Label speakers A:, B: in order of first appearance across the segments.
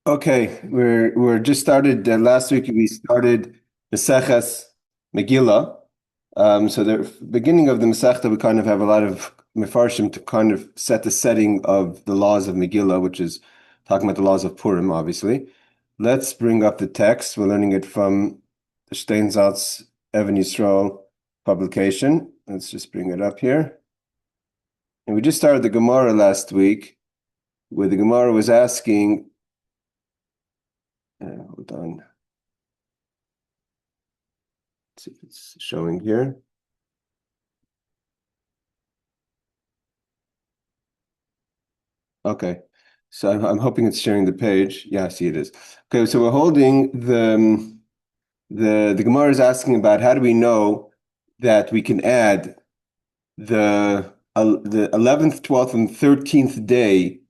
A: Okay, we're just started last week. We started Masechta Megillah. So the beginning of the Masechta, we kind of have a lot of mefarshim to kind of set the setting of the laws of Megillah, which is talking about the laws of Purim, obviously. Let's bring up the text. We're learning it from the Steinsaltz Even Yisrael publication. Let's just bring it up here. And we just started the Gemara last week, where the Gemara was asking. Hold on. Let's see if it's showing here. Okay, so I'm hoping it's sharing the page. Yeah, I see it is. Okay, so we're holding the Gemara is asking about how do we know that we can add the 11th, 12th, and 13th day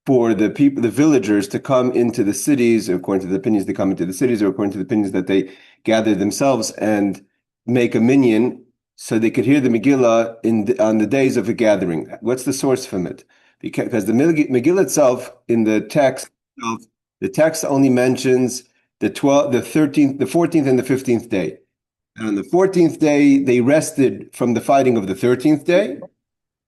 A: for the people, the villagers, to come into the cities, according to the opinions they come into the cities, or according to the opinions that they gather themselves and make a minyan, so they could hear the Megillah on the days of a gathering. What's the source from it? Because the Megillah itself, in the text only mentions the 12th, the 13th, the 14th, and the 15th day. And on the 14th day, they rested from the fighting of the 13th day.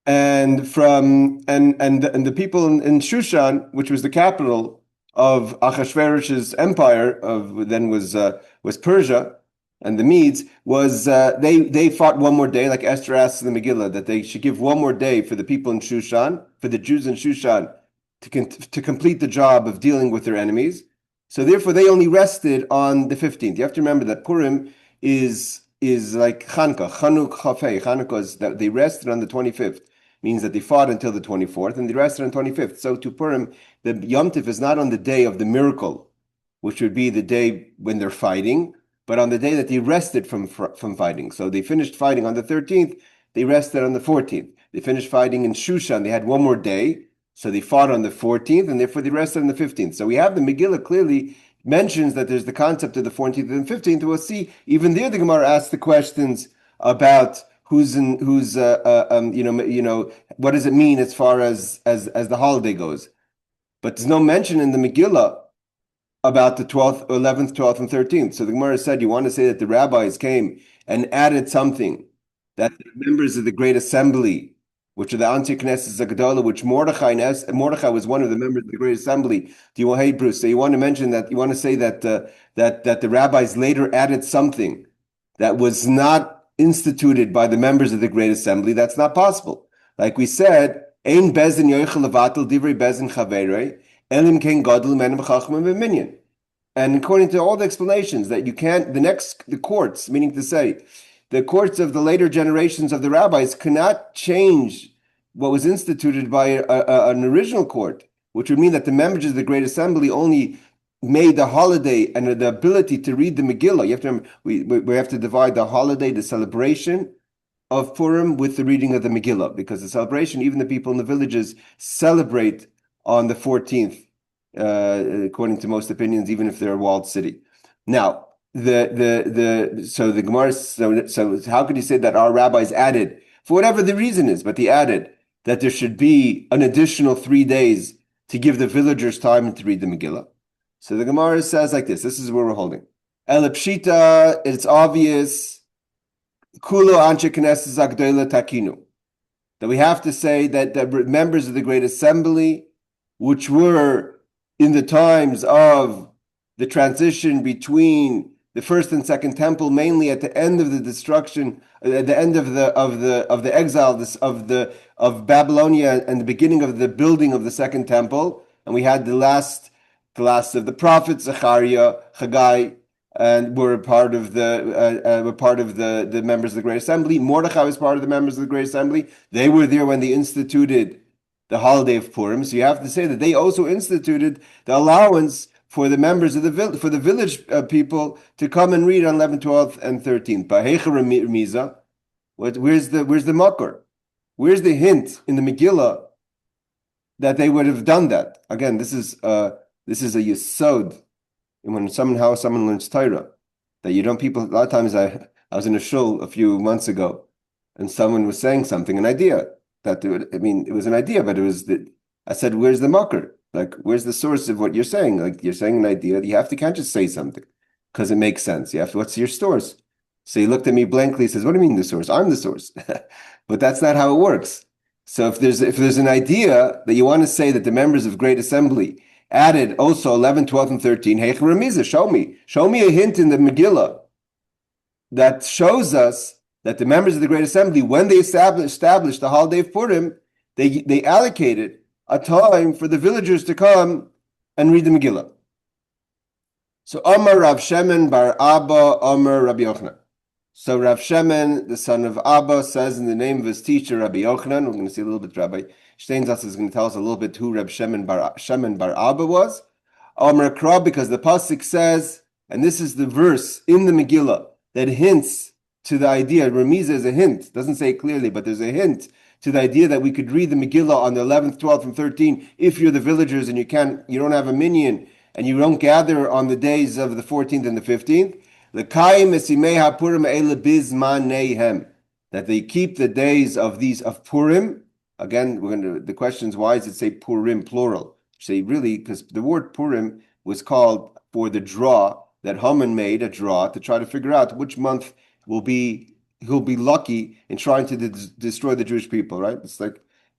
A: And the people in Shushan, which was the capital of Achashverosh's empire, was Persia, and the Medes, they fought one more day, like Esther asks in the Megillah, that they should give one more day for the people in Shushan, for the Jews in Shushan, to complete the job of dealing with their enemies. So therefore, they only rested on the 15th. You have to remember that Purim is like Chanukah, Chanukah is that they rested on the 25th. Means that they fought until the 24th and they rested on the 25th. So to Purim, the Yom Tif is not on the day of the miracle, which would be the day when they're fighting, but on the day that they rested from fighting. So they finished fighting on the 13th, they rested on the 14th. They finished fighting in Shushan, they had one more day, so they fought on the 14th, and therefore they rested on the 15th. So we have the Megillah clearly mentions that there's the concept of the 14th and 15th. We'll see, even there the Gemara asks the questions about what does it mean as far as the holiday goes? But there's no mention in the Megillah about the 12th, 11th, 12th, and 13th. So the Gemara said, you want to say that the rabbis came and added something that the members of the Great Assembly, which are the Anshe Knesset Zagadola, which Mordechai was one of the members of the Great Assembly. Hey, Bruce, so you want to mention that, you want to say that the rabbis later added something that was not instituted by the members of the Great Assembly? That's not possible. Like we said, Ein bezin yoichel levatel divrei bezin chaverei elim ken gadol menem chachmim v'minyan. And according to all the explanations that you can't, the courts, meaning to say, the courts of the later generations of the rabbis cannot change what was instituted by an original court, which would mean that the members of the Great Assembly only made the holiday and the ability to read the Megillah. You have to remember, we have to divide the holiday, the celebration of Purim, with the reading of the Megillah, because the celebration, even the people in the villages celebrate on the 14th, according to most opinions, even if they're a walled city. Now, so the Gemara, so how could you say that our rabbis added, for whatever the reason is, but they added that there should be an additional 3 days to give the villagers time to read the Megillah? So the Gemara says like this. This is where we're holding. Elipshita, it's obvious. Kulo anshe knesses agdola takinu. That we have to say that the members of the Great Assembly, which were in the times of the transition between the first and second temple, mainly at the end of the destruction, at the end of the exile of Babylonia, and the beginning of the building of the second temple, and we had the last of the prophets, Zechariah, Haggai, and were part of the members of the Great Assembly. Mordechai was part of the members of the Great Assembly. They were there when they instituted the holiday of Purim. So you have to say that they also instituted the allowance for the members of the village people to come and read on 11th, 12th, and 13th. Where's the makor? Where's the hint in the Megillah that they would have done that? Again, this is a yesod. When someone learns Torah, that you don't, people, a lot of times I was in a shul a few months ago, and someone was saying something, an idea, it was an idea, but I said, where's the makor? Like, where's the source of what you're saying? Like, you're saying an idea. Can't just say something because it makes sense. What's your source? So he looked at me blankly, says, what do you mean the source? I'm the source. But that's not how it works. So if there's an idea that you want to say that the members of Great Assembly added also 11, 12, and 13, hey, Ramiza, show me. Show me a hint in the Megillah that shows us that the members of the Great Assembly, when they established the holiday of Purim, they allocated a time for the villagers to come and read the Megillah. So Amar Rav Shemen bar Abba, Amar Rabbi Yochanan. So Rav Shemen, the son of Abba, says in the name of his teacher, Rabbi Yochanan, we're going to see a little bit, Rabbi Steinsaltz is going to tell us a little bit who Rav Shemen bar Abba was. Amar Kra, because the Pasuk says, and this is the verse in the Megillah that hints to the idea, Ramiza is a hint, doesn't say it clearly, but there's a hint to the idea that we could read the Megillah on the 11th, 12th, and 13th if you're the villagers and you don't have a minyan and you don't gather on the days of the 14th and the 15th. That they keep the days of Purim. Again, the question is, why does it say Purim plural? Say really, because the word Purim was called for the draw that Haman made, a draw to try to figure out which month he'll be lucky in trying to destroy the Jewish people, right? It's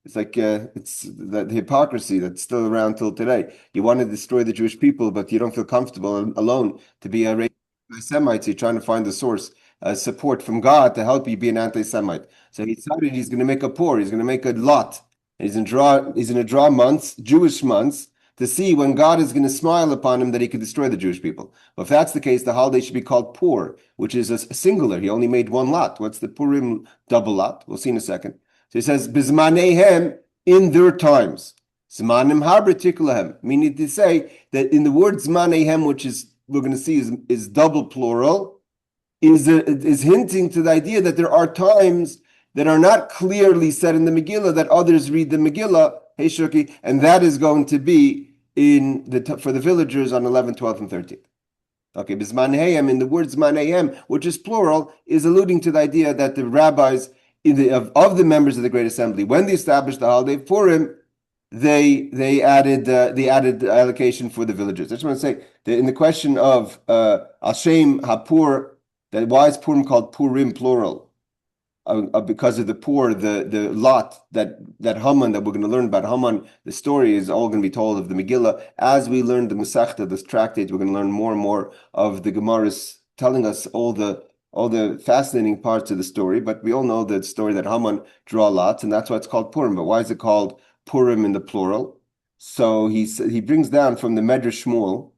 A: the hypocrisy that's still around till today. You want to destroy the Jewish people, but you don't feel comfortable alone to be a anti-Semite. So you're trying to find the source, support from God to help you be an anti-Semite. So he decided he's going to make a pour. He's going to make a lot. He's going to draw months, Jewish months, to see when God is going to smile upon him that he could destroy the Jewish people. But if that's the case, the holiday should be called Pur, which is a singular. He only made one lot. What's the Purim double lot? We'll see in a second. So he says, Bizmanehem, in their times. Zmanim harbetikulahem, meaning to say that in the word Zmanehem, which is, we're going to see, is double plural, is hinting to the idea that there are times that are not clearly said in the Megillah that others read the Megillah, hey Shuki, and that is going to be for the villagers on 11, 12, and 13. Okay, Bizmanehim, in the word Zmanehim, which is plural, is alluding to the idea that the rabbis of the members of the Great Assembly, when they established the holiday of Purim, they added allocation for the villagers. I just want to say that in the question of Hashem Hapur, that why is Purim called Purim plural? Because of the poor, the lot that Haman, that we're going to learn about Haman, the story is all going to be told of the Megillah. As we learn the Masechta, this tractate, we're going to learn more and more of the Gemaras telling us all the fascinating parts of the story. But we all know the story that Haman draw lots, and that's why it's called Purim. But why is it called Purim in the plural? So he brings down from the Medrash Shmuel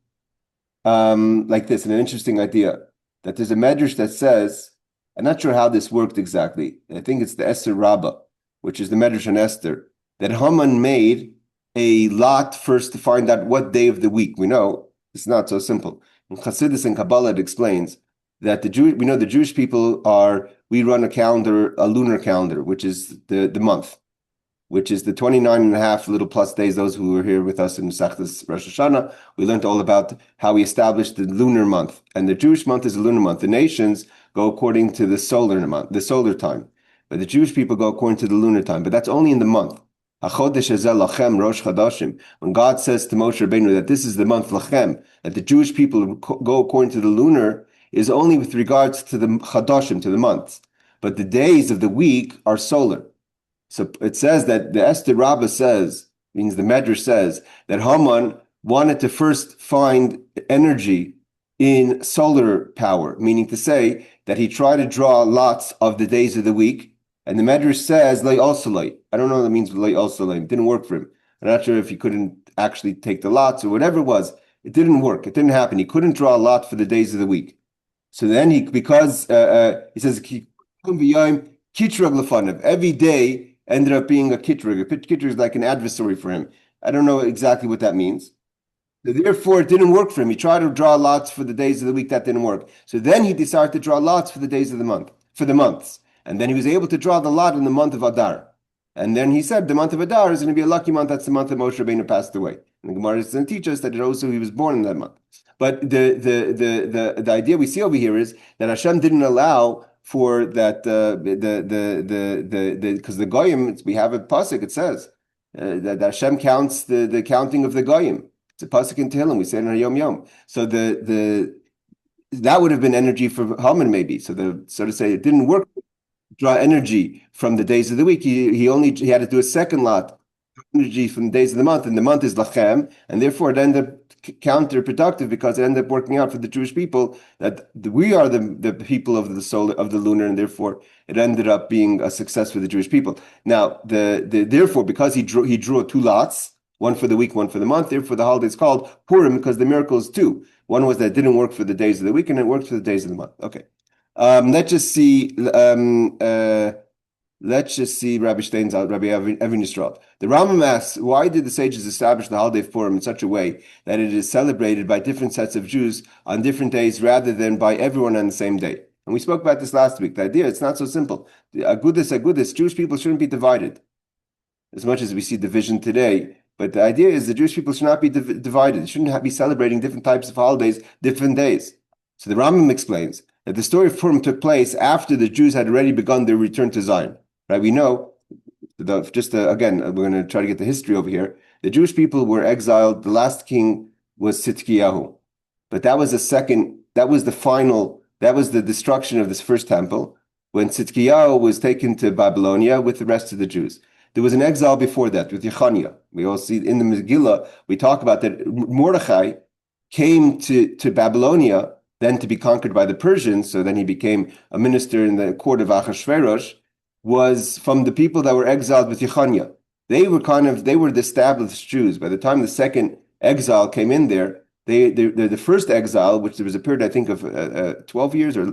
A: like this, an interesting idea, that there's a Medrash that says, I'm not sure how this worked exactly. I think it's the Esther Rabbah, which is the Medrash on Esther, that Haman made a lot first to find out what day of the week. We know it's not so simple. In Chassidus and Kabbalah, it explains that the Jewish people we run a lunar calendar, which is the month, which is the 29 and a half little plus days. Those who were here with us in Masechtas Rosh Hashanah, we learned all about how we established the lunar month. And the Jewish month is a lunar month. The nations go according to the solar month, the solar time. But the Jewish people go according to the lunar time. But that's only in the month. HaChodesh hazeh lachem Rosh Chodashim. When God says to Moshe Rabbeinu that this is the month Lachem, that the Jewish people go according to the lunar, is only with regards to the Chodashim, to the months. But the days of the week are solar. So it says that the Esther Rabbah means the Medrash says, that Haman wanted to first find energy in solar power, meaning to say that he tried to draw lots of the days of the week, and the Medrash says lay osalay. I don't know what that means, lay osalay. It didn't work for him. I'm not sure if he couldn't actually take the lots or whatever it was. It didn't work. It didn't happen. He couldn't draw a lot for the days of the week. So then he says every day ended up being a kitrug. A kitrug is like an adversary for him. I don't know exactly what that means. So therefore, it didn't work for him. He tried to draw lots for the days of the week. That didn't work. So then he decided to draw lots for the days of the month, for the months. And then he was able to draw the lot in the month of Adar. And then he said the month of Adar is going to be a lucky month. That's the month that Moshe Rabbeinu passed away. And the Gemara is going to teach us that he was born in that month. But the idea we see over here is that Hashem didn't allow for that because the goyim, we have a pasuk, it says that Hashem counts the counting of the goyim. It's a pasuk in Tehillim. We say it in our Yom Yom. So that would have been energy for Haman maybe. So to say, it didn't work. Draw energy from the days of the week. He had to do a second lot energy from the days of the month, and the month is lachem, and therefore it ended up counterproductive because it ended up working out for the Jewish people that we are the people of the solar of the lunar, and therefore it ended up being a success for the Jewish people. Now, therefore, because he drew two lots, one for the week, one for the month. Therefore, the holiday is called Purim because the miracle is two. One was that it didn't work for the days of the week, and it worked for the days of the month. Okay, let's just see. Let's just see Rabbi Steinsaltz, Rabbi Evin Yisrael. The Rambam asks, why did the sages establish the holiday of Purim in such a way that it is celebrated by different sets of Jews on different days rather than by everyone on the same day? And we spoke about this last week. The idea, it's not so simple. Agudis, Jewish people shouldn't be divided as much as we see division today. But the idea is the Jewish people should not be divided. They shouldn't be celebrating different types of holidays, different days. So the Rambam explains that the story of Purim took place after the Jews had already begun their return to Zion. Right, we know, again, we're going to try to get the history over here. The Jewish people were exiled. The last king was Tzidkiyahu. But that was the destruction of this first temple when Tzidkiyahu was taken to Babylonia with the rest of the Jews. There was an exile before that with Yechaniah. We all see in the Megillah, we talk about that Mordechai came to Babylonia, then to be conquered by the Persians, so then he became a minister in the court of Achashverosh, was from the people that were exiled with Yechaniah. They were the established Jews. By the time the second exile came in there, the first exile, which there was a period, I think, of 12 years, I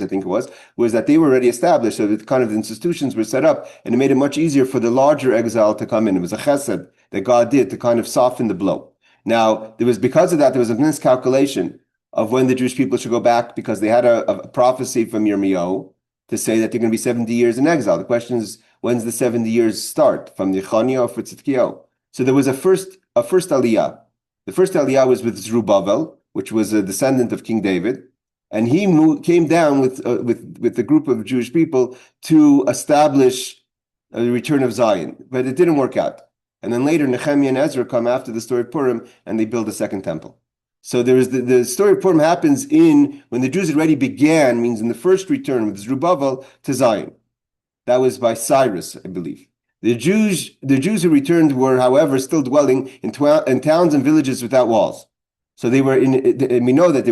A: think it was that they were already established. So the kind of institutions were set up, and it made it much easier for the larger exile to come in. It was a chesed that God did to kind of soften the blow. Now, because of that, there was a miscalculation of when the Jewish people should go back, because they had a prophecy from Yirmiyahu to say that they're going to be 70 years in exile. The question is, when's the 70 years start? From Yechaniah or for Tzidkiyahu? So there was a first aliyah. The first aliyah was with Zerubbabel, which was a descendant of King David, and he came down with a group of Jewish people to establish the return of Zion, but it didn't work out. And then later, Nehemiah and Ezra come after the story of Purim, and they build a second temple. So there is the story of Purim happens when the Jews already began, means in the first return with Zerubbabel to Zion. That was by Cyrus, I believe. The Jews who returned were, however, still dwelling in towns and villages without walls. So they were and we know that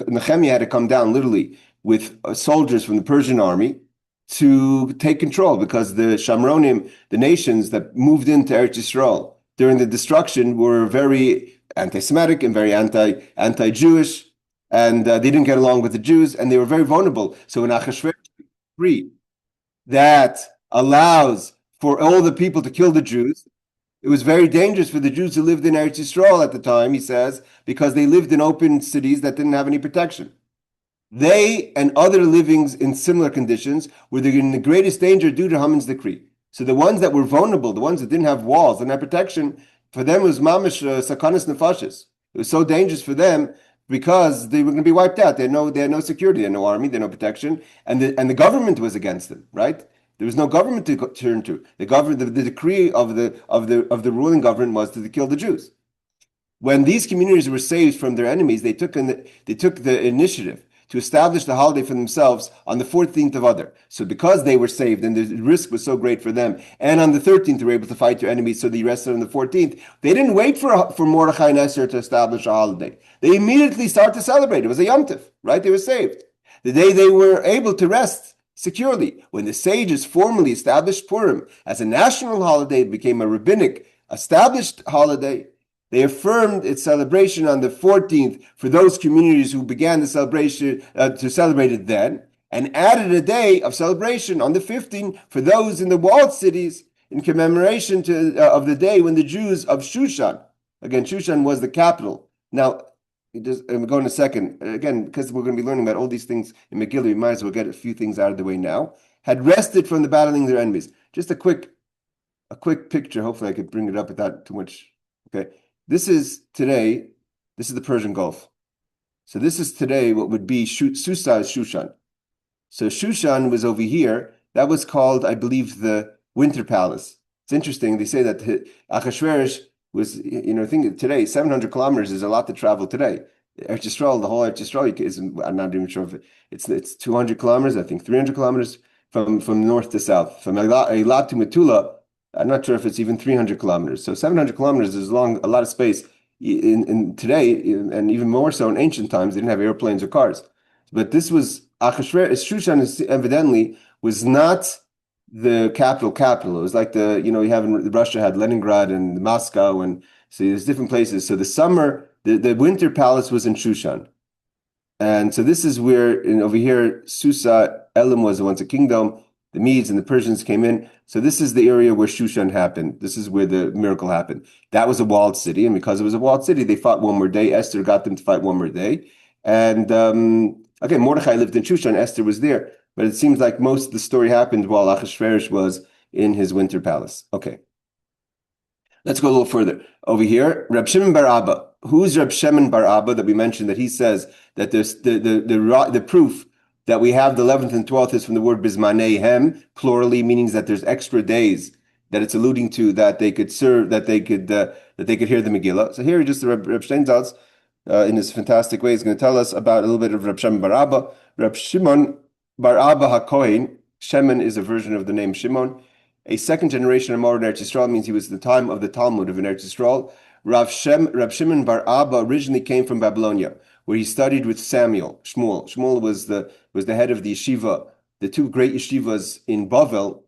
A: Nehemiah had to come down literally with soldiers from the Persian army to take control, because the Shamronim, the nations that moved into Eretz Yisrael during the destruction, were very anti-Semitic and very anti-Jewish, and they didn't get along with the Jews, and they were very vulnerable. So in Achashverosh decree that allows for all the people to kill the Jews, it was very dangerous for the Jews who lived in Eretz Yisrael at the time, he says, because they lived in open cities that didn't have any protection. They and other livings in similar conditions were in the greatest danger due to Haman's decree. So the ones that were vulnerable, the ones that didn't have walls, didn't have protection, for them it was mamish sakanas nefashis. It was so dangerous for them because they were going to be wiped out. They had no security, they had no army, they had no protection, and the government was against them. Right? There was no government to turn to. The decree of the ruling government was to kill the Jews. When these communities were saved from their enemies, they took the initiative to establish the holiday for themselves on the 14th of Adar. So because they were saved and the risk was so great for them, and on the 13th they were able to fight their enemies, so they rested on the 14th, they didn't wait for Mordechai and Esther to establish a holiday. They immediately started to celebrate. It was a Yom Tov, right? They were saved. The day they were able to rest securely. When the sages formally established Purim as a national holiday, it became a rabbinic established holiday. They affirmed its celebration on the 14th for those communities who began the celebration to celebrate it then, and added a day of celebration on the 15th for those in the walled cities in commemoration of the day when the Jews of Shushan, again, Shushan was the capital. Now, I'm going a second, again, because we're going to be learning about all these things in Megillah, we might as well get a few things out of the way now. Had rested from the battling their enemies. Just a quick picture. Hopefully I could bring it up without too much. Okay. This is the Persian Gulf. So this is today what would be Susa Shushan. So Shushan was over here. That was called, I believe, the Winter Palace. It's interesting. They say that Achashverosh was, I think today 700 kilometers is a lot to travel today. Eretz Yisrael, the whole Eretz Yisrael is, I'm not even sure if it's 200 kilometers, I think 300 kilometers from north to south. From Eilat to Metula, I'm not sure if it's even 300 kilometers. So 700 kilometers is a lot of space. In today, and even more so in ancient times, they didn't have airplanes or cars. But this was Achashverosh. Shushan evidently was not the capital. It was like you have in Russia had Leningrad and Moscow, and so there's different places. So the winter palace was in Shushan. And so this is where, over here, Susa, Elam was once a kingdom. The Medes and the Persians came in. So this is the area where Shushan happened. This is where the miracle happened. That was a walled city. And because it was a walled city, they fought one more day. Esther got them to fight one more day. And Mordechai lived in Shushan. Esther was there. But it seems like most of the story happened while Achashverosh was in his winter palace. Okay. Let's go a little further. Over here, Reb Shimon bar Abba. Who's Reb Shimon bar Abba that we mentioned that he says that there's the proof that we have the 11th and 12th is from the word bismaneihem, plurally, meaning that there's extra days that it's alluding to that they could serve, that they could hear the Megillah. So here, just the Reb Steinsaltz, in his fantastic way, is going to tell us about a little bit of Reb Shimon bar Abba. Reb Shimon bar Abba HaKohen. Shimon is a version of the name Shimon. A second generation of modern Eretz Yisrael means he was the time of the Talmud of Eretz Yisrael. Reb Shimon bar Abba originally came from Babylonia, where he studied with Shmuel. Shmuel was the head of the yeshiva. The two great yeshivas in Bavel,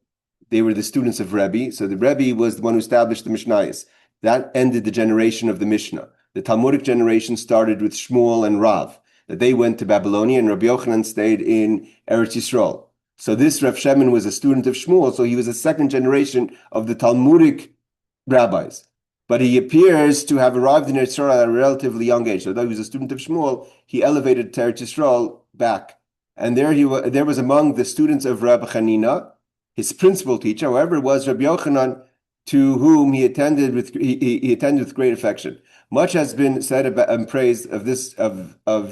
A: they were the students of Rebbe. So the Rebbe was the one who established the Mishnayos. That ended the generation of the Mishnah. The Talmudic generation started with Shmuel and Rav. That they went to Babylonia, and Rabbi Yochanan stayed in Eretz Yisrael. So this Rav Shimon was a student of Shmuel, so he was a second generation of the Talmudic rabbis. But he appears to have arrived in Eretz Yisrael at a relatively young age. So though he was a student of Shmuel, he elevated to Eretz Yisrael back. And there was among the students of Rabbi Chanina, his principal teacher, however, was Rabbi Yochanan, to whom he attended with great affection. Much has been said about and praised of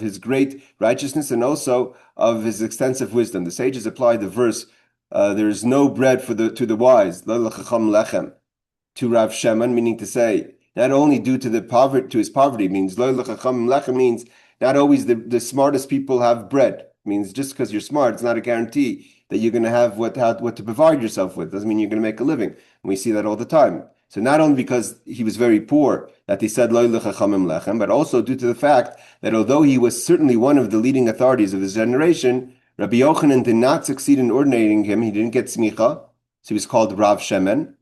A: his great righteousness and also of his extensive wisdom. The sages applied the verse, "There is no bread to the wise, lo l'chacham lechem," to Rav Shimon, meaning to say not only due to his poverty, means lo l'chacham lechem means not always the smartest people have bread. It means just because you're smart, it's not a guarantee that you're going to have what to provide yourself with. Doesn't mean you're going to make a living. And we see that all the time. So not only because he was very poor that they said lo l'chachamim lechem, but also due to the fact that although he was certainly one of the leading authorities of his generation, Rabbi Yochanan did not succeed in ordinating him. He didn't get smicha, so he was called Rav Shimon.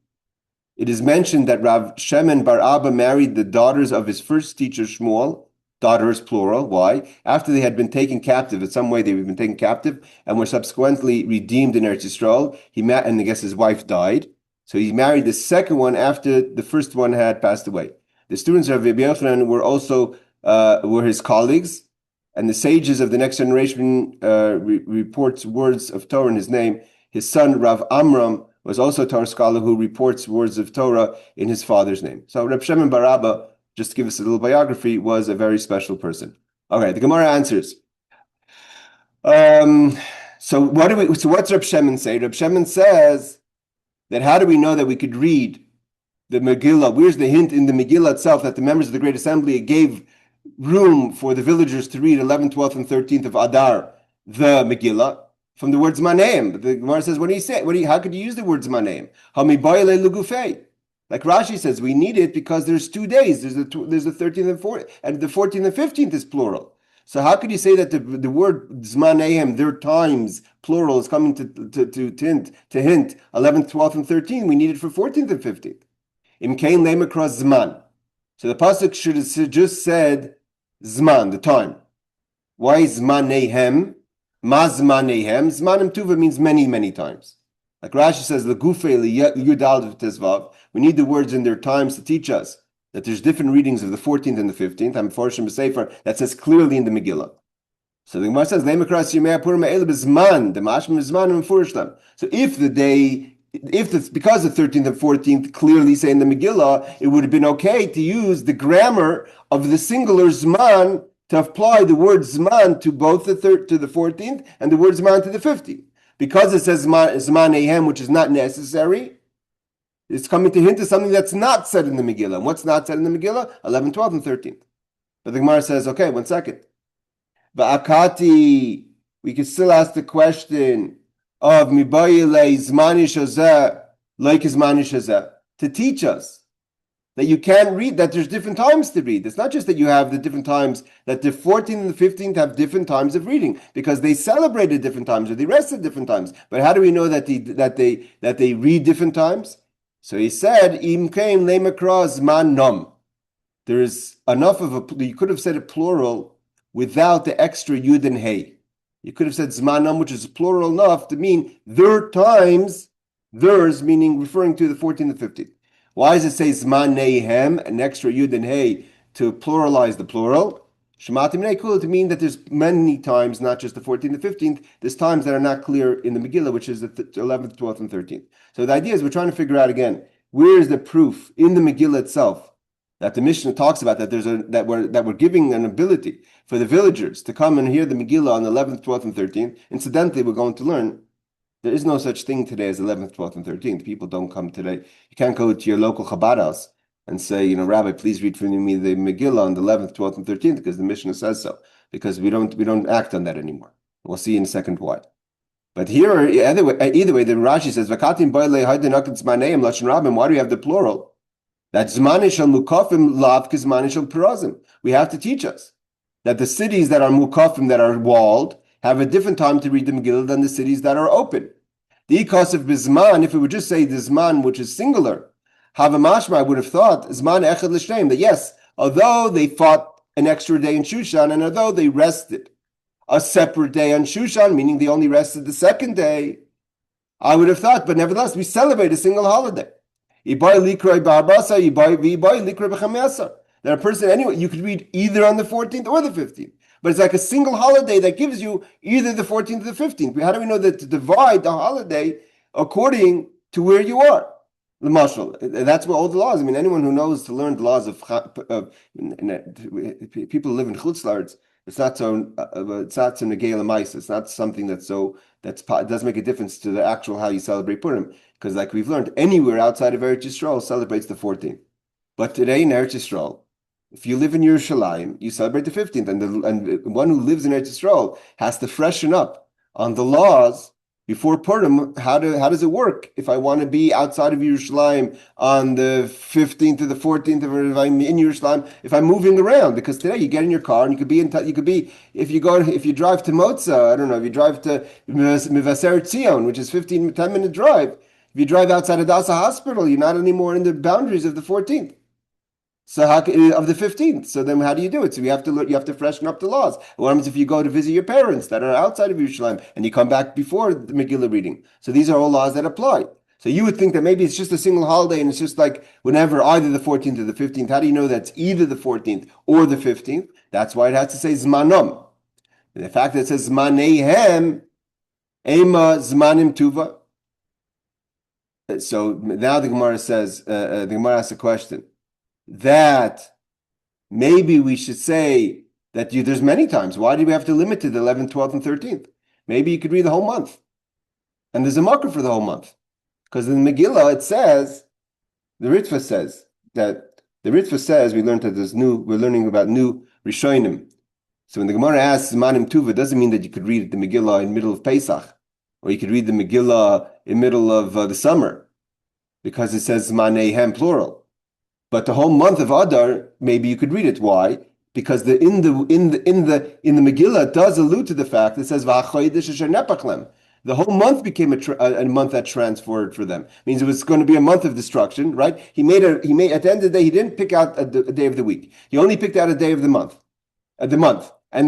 A: It is mentioned that Rav Shimon bar Abba married the daughters of his first teacher Shmuel, daughters plural. Why? After they had been taken captive, in some way they had been taken captive and were subsequently redeemed in Eretz Yisrael. He met, and I guess his wife died. So he married the second one after the first one had passed away. The students of Rabbi Yochanan were also were his colleagues, and the sages of the next generation reports words of Torah in his name. His son Rav Amram was also a Torah scholar who reports words of Torah in his father's name. So Reb Shimon bar Abba, just to give us a little biography, was a very special person. Okay, the Gemara answers. So what's Reb Shimon say? Reb Shimon says that how do we know that we could read the Megillah? Where's the hint in the Megillah itself that the members of the Great Assembly gave room for the villagers to read 11th, 12th, and 13th of Adar, the Megillah, from the word Zmaneim? But the Gemara says, what do you say? How could you use the word Zmaneim? Like Rashi says, we need it because there's 2 days. There's the 13th and 14th, and the 14th and 15th is plural. So how could you say that the word Zmaneim, their times, plural, is coming to hint 11th, 12th, and 13th? We need it for 14th and 15th. Imkain lema across Zman. So the pasuk should have just said Zman, the time. Why Zmanehem? Ma Zmanehem. Zmanim Tuva means many, many times. Like Rashi says, L'gufei Yudal Tezvav. We need the words in their times to teach us that there's different readings of the 14th and the 15th. I'm Forshim B'Sefer, that says clearly in the Megillah. So the Gemara says, Le'makras Yimei HaPurim Ha'ele B'Zman, the Mashmim B'Zman M'Furishlam. So because the 13th and 14th clearly say in the Megillah, it would have been okay to use the grammar of the singular Zman to apply the word Zman to both to the 14th and the word Zman to the 15th. Because it says Zman Ehem, which is not necessary, It's coming to hint at something that's not said in the Megillah. And what's not said in the Megillah? 11, 12, and 13. But the Gemara says, okay, 1 second. Akati, we can still ask the question of mibayile zmani shazeh like zmani shazeh to teach us that you can't read, that there's different times to read. It's not just that you have the different times, that the 14th and the 15th have different times of reading because they celebrated different times or they rested different times. But how do we know that they read different times? So he said, Im kain lemakra zman nom. There is enough of a, you could have said a plural without the extra yud and hey. You could have said zman nom, which is plural enough to mean their times, theirs, meaning referring to the 14th and 15th. Why does it say zman nehem, an extra yud and hey, to pluralize the plural? Shematim neikul, to mean that there's many times, not just the 14th and 15th, there's times that are not clear in the Megillah, which is the 11th, 12th, and 13th. So the idea is we're trying to figure out again, where is the proof in the Megillah itself that the Mishnah talks about that we're giving an ability for the villagers to come and hear the Megillah on the 11th, 12th, and 13th. Incidentally, we're going to learn there is no such thing today as 11th, 12th, and 13th. People don't come today. You can't go to your local Chabad house and say, Rabbi, please read for me the Megillah on the 11th, 12th, and 13th because the Mishnah says so. Because we don't act on that anymore. We'll see in a second why. But here, either way, the Rashi says, "Vakatim boile haydinakim zmaneim lashon rabim." Why do we have the plural? That zmane shel mukafim lav kizmane shel perazim. We have to teach us that the cities that are mukafim, that are walled, have a different time to read the Megillah than the cities that are open. The ikos of bizman, if we would just say the zman, which is singular, havamashma, I would have thought zman echad l'shteim, that yes, although they fought an extra day in Shushan, and although they rested a separate day on Shushan, meaning they only rested the second day, I would have thought, but nevertheless, we celebrate a single holiday. That a person, anyway, you could read either on the 14th or the 15th. But it's like a single holiday that gives you either the 14th or the 15th. How do we know that to divide the holiday according to where you are? The mashal. That's what all the laws. I mean, anyone who knows to learn the laws of people who live in chutzlards, it's not so negay l'mais. It's not something it doesn't make a difference to the actual how you celebrate Purim. Because like we've learned, anywhere outside of Eretz Yisrael celebrates the 14th. But today in Eretz Yisrael, if you live in Yerushalayim, you celebrate the 15th, and one who lives in Eretz Yisrael has to freshen up on the laws before Purim. How does it work if I want to be outside of Yerushalayim on the 15th or the 14th, or if I'm in Yerushalayim, if I'm moving around? Because today you get in your car and you could be if you drive to Motza, I don't know, if you drive to Mivaseret Tzion, which is 10-minute drive. If you drive outside of Hadassah Hospital, you're not anymore in the boundaries of the 14th. So of the 15th. So then how do you do it? So you have to freshen up the laws. What happens if you go to visit your parents that are outside of Yerushalayim and you come back before the Megillah reading? So these are all laws that apply. So you would think that maybe it's just a single holiday and it's just like whenever either the 14th or the 15th. How do you know that's either the 14th or the 15th? That's why it has to say zmanom. And the fact that it says zmanehem, ema zmanim tuva. So now the Gemara says, the Gemara asks a question. That maybe we should say that there's many times. Why do we have to limit to the 11th, 12th, and 13th? Maybe you could read the whole month. And there's a marker for the whole month. Because in the Megillah, it says, the Ritva says, we learned that we're learning about new Rishonim. So when the Gemara asks Zmanim Tuva, it doesn't mean that you could read the Megillah in the middle of Pesach, or you could read the Megillah in the middle of the summer, because it says Zmanehem plural. But the whole month of Adar, maybe you could read it. Why? Because in the Megillah it does allude to the fact that it says V'achodesh asher nepachlem. The whole month became a month that transferred for them. It means it was going to be a month of destruction, right? He made at the end of the day, he didn't pick out a day of the week. He only picked out a day of the month. And the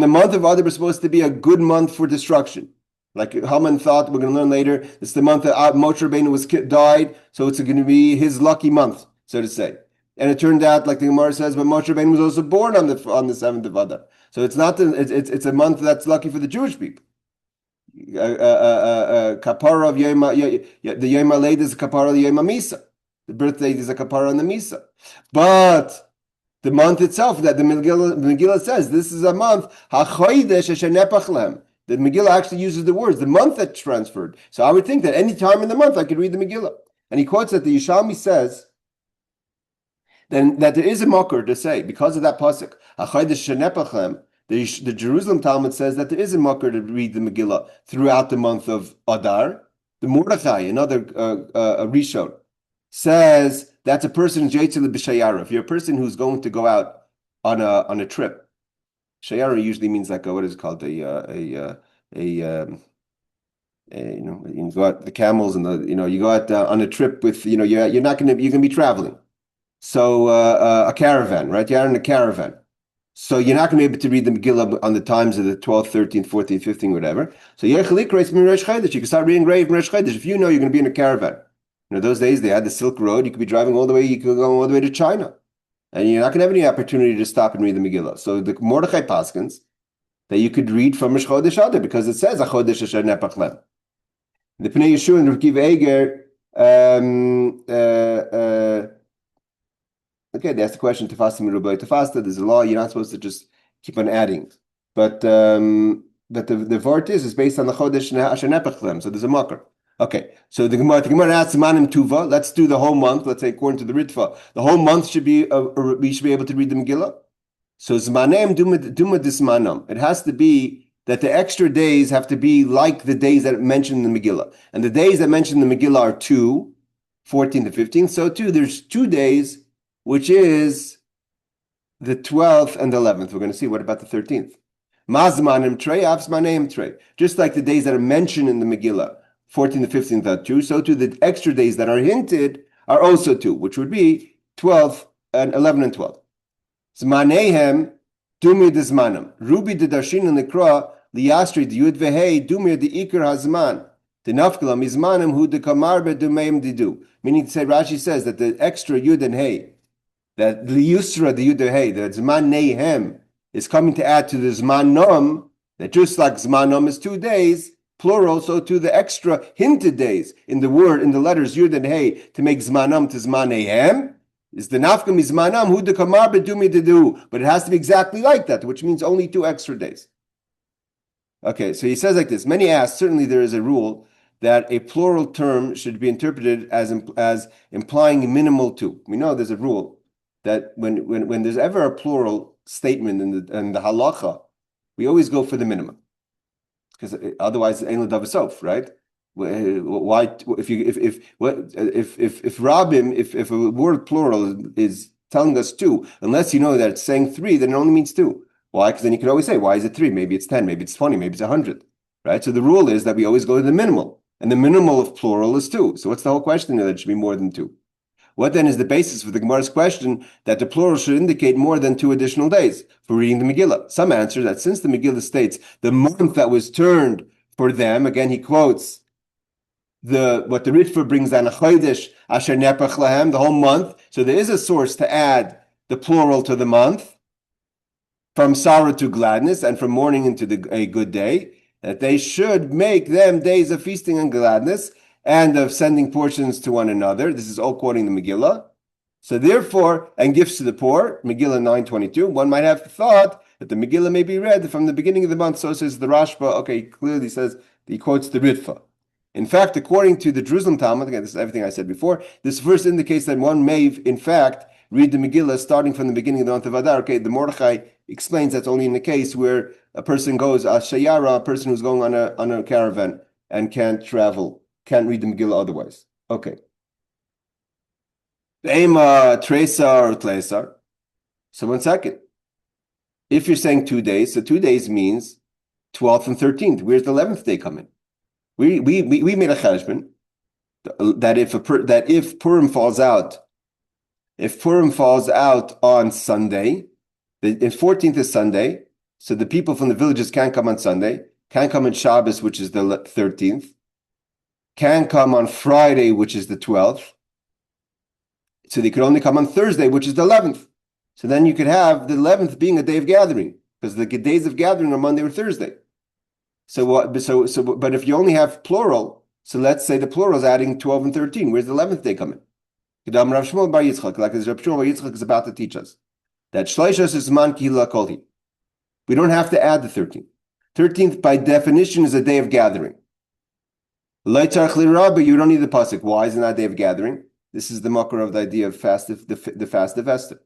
A: month of Adar was supposed to be a good month for destruction. Like Haman thought, we're going to learn later, it's the month that Moshe Rabbeinu died, so it's going to be his lucky month, so to say. And it turned out, like the Gemara says, but Moshe Rabbeinu was also born on the 7th of Adar. So it's not it's a month that's lucky for the Jewish people. Kapara of the Yom HaLeid is a kapara of the Yom HaMisa. The birthday is a kapara on the Misa. But the month itself, that the Megillah says, this is a month, HaChodesh asher nepachlem. The Megillah actually uses the words, the month that transferred. So I would think that any time in the month I could read the Megillah. And he quotes that the Yishalmi says then that there is a makor to say, because of that pasuk, the Jerusalem Talmud says that there is a makor to read the Megillah throughout the month of Adar. The Mordechai, another Rishon, says that's a person who's Yaitzil b'shayara. If you're a person who's going to go out on a trip, shayara usually means like what is it called, you go out the camels and you go out on a trip with you're going to be traveling. So a caravan, right? You're in a caravan. So you're not going to be able to read the Megillah on the times of the 12th, 13th, 14th, 15th, whatever. So you can start reading Reif Rosh Chodesh if you know you're going to be in a caravan. Those days they had the Silk Road. You could be driving all the way. You could go all the way to China, and you're not going to have any opportunity to stop and read the Megillah. So the Mordechai Paskins that you could read from Rosh Chodesh Adar because it says a Chodesh Asher Nepach Lem. The Pnei Yeshua and Rav Kiva Eger. Okay, they asked the question, Tafasta Mirubay Tafasta, there's a law, you're not supposed to just keep on adding. But the vart is based on the Chodesh Asher Nepach Lem, so there's a makar. Okay, so the Gemara asks Zmanim Tuva, let's do the whole month, let's say according to the Ritva, the whole month we should be able to read the Megillah. So Zmanem Duma Dismanam, it has to be that the extra days have to be like the days that mentioned in the Megillah. And the days that mentioned in the Megillah are 2, 14 to 15, so too, there's 2 days which is the 12th and the 11th. We're going to see what about the 13th. Mazmanim trey, avsmaneim trey. Just like the days that are mentioned in the Megillah, 14 to 15th are 2, so too the extra days that are hinted are also 2, which would be 12 and 11 and 12. Zmanehem dumir de zmanam. Rubi de darshin and Nikra liyastri de yud vehei dumir de ikar hazman. The nafkalam izmanim hu de kamarbe dumeim didu. Meaning to say, Rashi says that the extra yud and hey, that liyusra the yud and hey, that zman nehem is coming to add to the zman nom, that just like zman nom is 2 days, plural, so to the extra hinted days in the letters yud and hey to make zman nom to zman nehem, is the nafkam izmanam hu de kamar bedumi dedu, but it has to be exactly like that, which means only 2 extra days. Okay, so he says like this. Many ask, certainly there is a rule that a plural term should be interpreted as implying minimal 2. We know there's a rule that when there's ever a plural statement in the halacha, we always go for the minimum, because otherwise it's ein l'davasof, right? Why if a word plural is telling us 2, unless you know that it's saying 3, then it only means 2. Why? Because then you could always say, why is it 3? Maybe it's 10, maybe it's 20, maybe it's 100, right? So the rule is that we always go to the minimal, and the minimal of plural is 2. So what's the whole question there? That it should be more than 2. What then is the basis for the Gemara's question that the plural should indicate more than 2 additional days for reading the Megillah? Some answer that since the Megillah states the month that was turned for them, again he quotes what the Ritva brings down, a Chodesh Asher Nepach Lahem, the whole month. So there is a source to add the plural to the month, from sorrow to gladness, and from mourning into a good day, that they should make them days of feasting and gladness, and of sending portions to one another. This is all quoting the Megillah. So therefore, and gifts to the poor, Megillah 9:22. One might have thought that the Megillah may be read from the beginning of the month. So says the Rashba. Okay, clearly says he quotes the Ritva. In fact, according to the Jerusalem Talmud, again, this is everything I said before, this verse indicates that one may, in fact, read the Megillah starting from the beginning of the month of Adar. Okay, the Mordechai explains that's only in the case where a person goes, a shayara, a person who's going on a caravan and can't travel, can't read the Megillah otherwise. Okay. Ema Tresar or Tlesar. So 1 second. If you're saying 2 days, so 2 days means 12th and 13th. Where's the 11th day coming? We made a cheshbon that if Purim falls out, on Sunday, the 14th is Sunday, so the people from the villages can't come on Sunday, can't come on Shabbos, which is the 13th, can't come on Friday, which is the 12th, so they could only come on Thursday, which is the 11th. So then you could have the 11th being a day of gathering, because the days of gathering are Monday or Thursday. But if you only have plural, so let's say the plural is adding 12 and 13. Where's the 11th day coming? Like Rav Shmuel Bar Yitzchak is about to teach us that Shleishas is man kihila kolhi. We don't have to add the 13th. 13th by definition is a day of gathering. You don't need the pasuk. Why isn't that day of gathering? This is the makor of the idea of fast, the fast of Esther.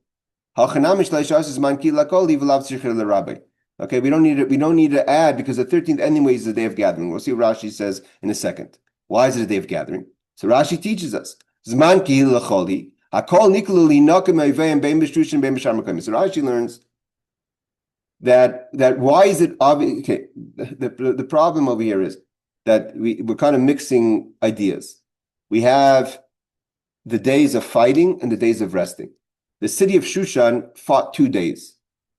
A: Okay, we don't need it. We don't need to add because the 13th anyway is the day of gathering. We'll see what Rashi says in a second. Why is it a day of gathering? So Rashi teaches us. So Rashi learns that why is it obvious? Okay, the problem over here is that we're kind of mixing ideas. We have the days of fighting and the days of resting. The city of Shushan fought 2 days.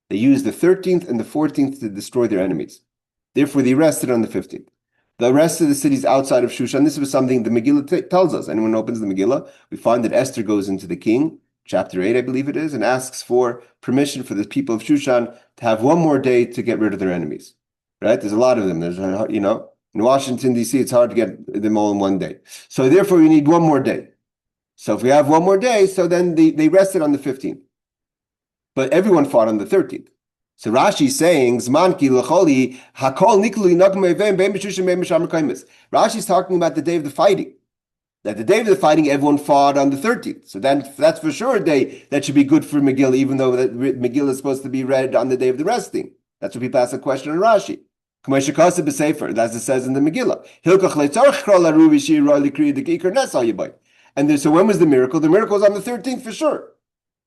A: They used the 13th and the 14th to destroy their enemies. Therefore, they rested on the 15th. The rest of the cities outside of Shushan, this was something the Megillah tells us. Anyone opens the Megillah, we find that Esther goes into the king, chapter 8, I believe it is, and asks for permission for the people of Shushan to have one more day to get rid of their enemies. Right? There's a lot of them. There's, in Washington, D.C., it's hard to get them all in one day. So therefore, we need one more day. So if we have one more day, so then they rested on the 15th. But everyone fought on the 13th. So Rashi is saying, Rashi is talking about the day of the fighting. That the day of the fighting, everyone fought on the 13th. So then that's for sure a day that should be good for Megillah, even though Megillah is supposed to be read on the day of the resting. That's what people ask the question on Rashi. As it says in the Megillah. And so when was the miracle? The miracle was on the 13th for sure.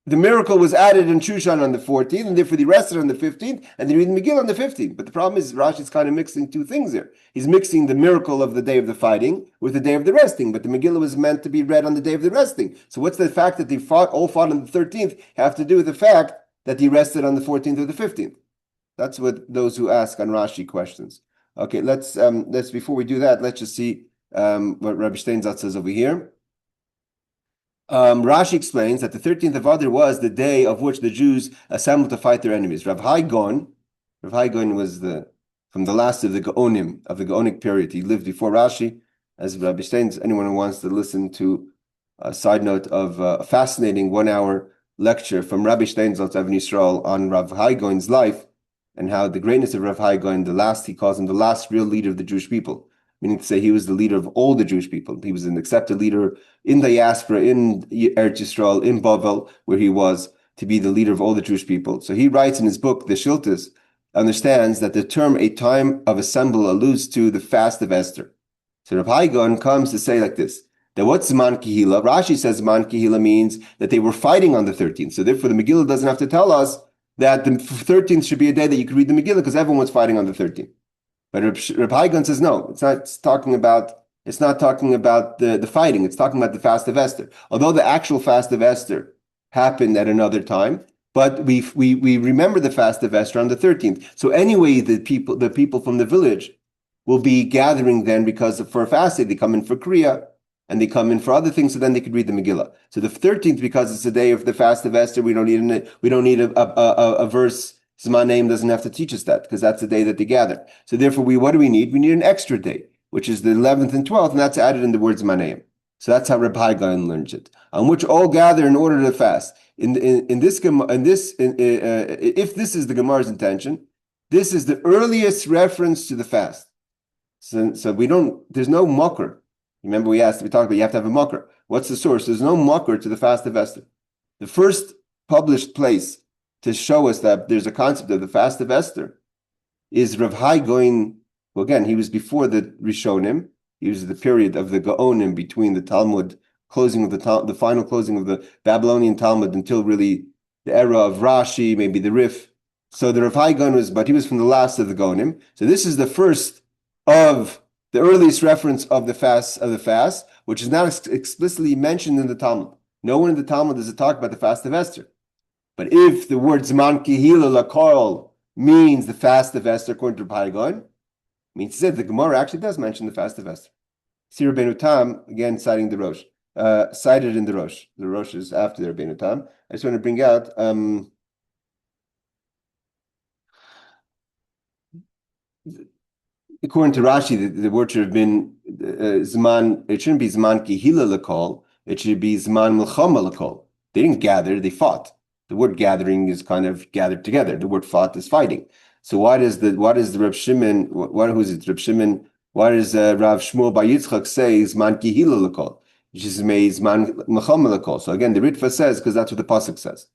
A: The miracle was added in Shushan on the 14th, and therefore they rested on the 15th, and they read the Megillah on the 15th. But the problem is Rashi's kind of mixing two things here. He's mixing the miracle of the day of the fighting with the day of the resting, but the Megillah was meant to be read on the day of the resting. So what's the fact that they all fought on the 13th have to do with the fact that he rested on the 14th or the 15th? That's what those who ask on Rashi questions. Okay, let's before we do that, let's just see what Rabbi Steinsaltz says over here. Rashi explains that the 13th of Adar was the day of which the Jews assembled to fight their enemies. Rav Hai Gaon was from the last of the Gaonim, of the Gaonic period. He lived before Rashi. As Rabbi Steins, anyone who wants to listen to a side note of a fascinating 1-hour lecture from Rabbi Steinsaltz of Yisrael on Rav Hai Gaon's life and how the greatness of Rav Hai Gaon, he calls him the last real leader of the Jewish people. Meaning to say he was the leader of all the Jewish people. He was an accepted leader in the diaspora, in Eretz Yisrael, in Bavel, where he was to be the leader of all the Jewish people. So he writes in his book, The Shiltas, understands that the term a time of assembly alludes to the fast of Esther. So Rav Hai Gaon comes to say like this, that what's Zman Kehila? Rashi says Zman Kehila means that they were fighting on the 13th. So therefore the Megillah doesn't have to tell us that the 13th should be a day that you could read the Megillah because everyone was fighting on the 13th. But Reb Hai Gaon says no. It's not talking about the fighting. It's talking about the fast of Esther. Although the actual fast of Esther happened at another time, but we remember the fast of Esther on the 13th. So anyway, the people from the village will be gathering then because for a fast day they come in for Kriya and they come in for other things. So then they could read the Megillah. So the 13th, because it's the day of the fast of Esther, we don't need a verse. Zman name doesn't have to teach us that because that's the day that they gather. So therefore, what do we need? We need an extra day, which is the 11th and 12th, and that's added in the word Zman name. So that's how Reb Hai Gaon learns it. On which all gather in order to fast. If this is the Gemara's intention, this is the earliest reference to the fast. So we don't. There's no makor. Remember, we talked about you have to have a makor. What's the source? There's no makor to the fast of Esther. The first published place to show us that there's a concept of the fast of Esther is Rav Hai Gaon. Well, again, he was before the Rishonim. He was the period of the Gaonim between the Talmud closing of the final closing of the Babylonian Talmud until really the era of Rashi, maybe the Rif. So the Rav Hai Gaon but he was from the last of the Gaonim. So this is the first of the earliest reference of the fast, which is not explicitly mentioned in the Talmud. No one in the Talmud does talk about the fast of Esther. But if the word Zman Kehila Lakol means the fast of Esther, according to Rav Hai Gaon, means that the Gemara actually does mention the fast of Esther. See Rabbeinu Tam, again citing the Rosh, cited in the Rosh. The Rosh is after the Rabbeinu Tam. I just want to bring out according to Rashi, the word should have been Zman, it shouldn't be Zman Kehila Lakol, it should be Zman Milchama Lakol. They didn't gather, they fought. The word gathering is kind of gathered together. The word fought is fighting. So why does the Reb Shimon? Who's it? Reb Shimon Why does Rav Shmuel Bar Yitzchak say Zman Kihila L'Kol, which is Zman Mechama L'Kol? So again, the Ritva says, because that's what the pasuk says,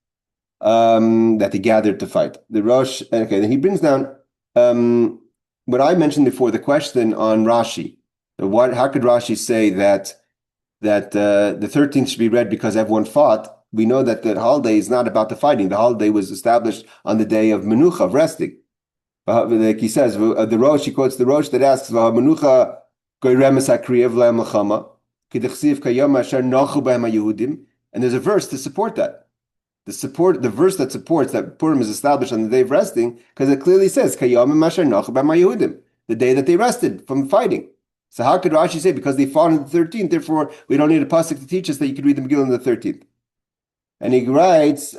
A: that he gathered to fight. The Rosh, okay, then he brings down what I mentioned before, the question on Rashi. How could Rashi say that the 13th should be read because everyone fought? We know that the holiday is not about the fighting. The holiday was established on the day of Menucha, of resting. Like he says, the Rosh, he quotes the Rosh that asks, Menucha goyremes hakriyev le'em l'chama, k'dechsiv kayom asher nochu b'hem ha'Yehudim, and there's a verse to support that. The verse that supports that Purim is established on the day of resting, because it clearly says kayom asher nochu b'hem ha'Yehudim, the day that they rested from fighting. So how could Rashi say because they fought on the 13th, therefore we don't need a pasuk to teach us that you could read the Megillah on the 13th? And he writes,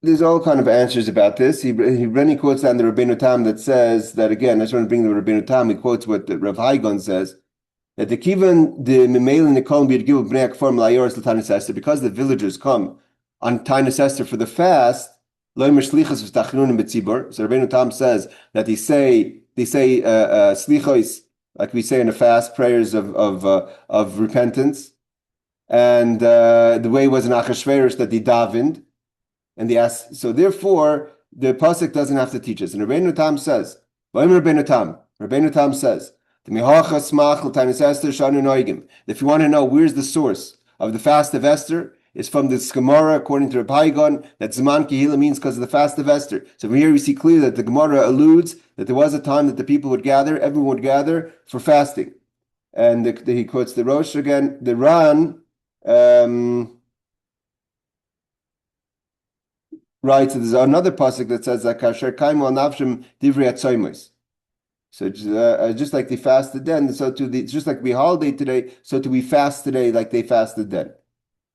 A: there's all kind of answers about this. He quotes down the Rabbeinu Tam that says that, again, I just want to bring the Rabbeinu Tam. He quotes what the Rav Haigon says, that the kivan the Mimel and the Kolm B'Yadgiv B'nei Akfarm Layoros L'Tanis Esther, because the villagers come on Tanis Esther for the fast. So Rabbeinu Tam says that they say slichos, like we say in a fast, prayers of repentance, and the way was in Achashverosh that they davened, and they asked. So therefore, the pasuk doesn't have to teach us. And Rabbeinu Tam says, Rabbeinu Tam says, if you want to know where's the source of the fast of Esther, it's from the Gemara, according to Reb Haigon, that Zman Kehila means because of the fast of Esther. So from here we see clearly that the Gemara alludes that there was a time that the people would gather, everyone would gather for fasting. And he quotes the Rosh again, the Ran writes that there's another pasuk that says that Kasher Kaimu Navshim Divrei Atzoimos. So just like they fasted then, just like we holiday today, so do we fast today like they fasted then.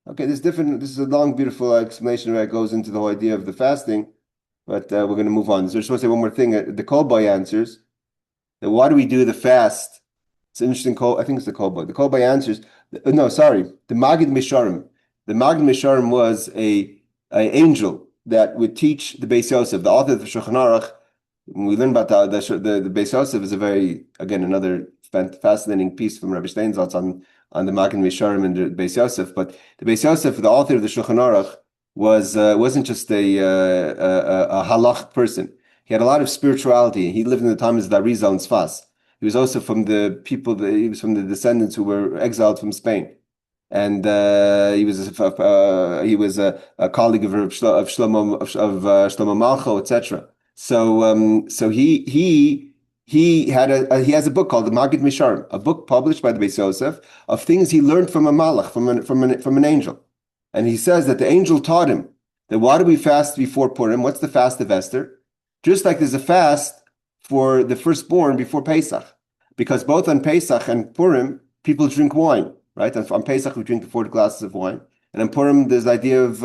A: Okay, this is a long, beautiful explanation where it goes into the whole idea of the fasting, but we're going to move on. So I just want to say one more thing. The Kolboy answers that why do we do the fast? It's an interesting I think it's the Kolboy. The Kolboy answers, the Magid Misharim. The Magid Misharim was a angel that would teach the Beis Yosef, the author of the Shulchan Aruch. When we learn about the Beis Yosef is another fascinating piece from Rabbi Steinsaltz on the Magen Misharim and the Beis Yosef. But the Beis Yosef, the author of the Shulchan Aruch, wasn't just a halachic person. He had a lot of spirituality. He lived in the times of the Arizal and Sfas. He was also from the people. He was from the descendants who were exiled from Spain, and he was a colleague of Shlomo Malcho, etc. So he has a book called the Magid Misharim, a book published by the Beis Yosef of things he learned from a malach, from an angel. And he says that the angel taught him that why do we fast before Purim? What's the fast of Esther? Just like there's a fast for the firstborn before Pesach, because both on Pesach and Purim people drink wine, right? And on Pesach we drink 4 glasses of wine, and on Purim there's the idea of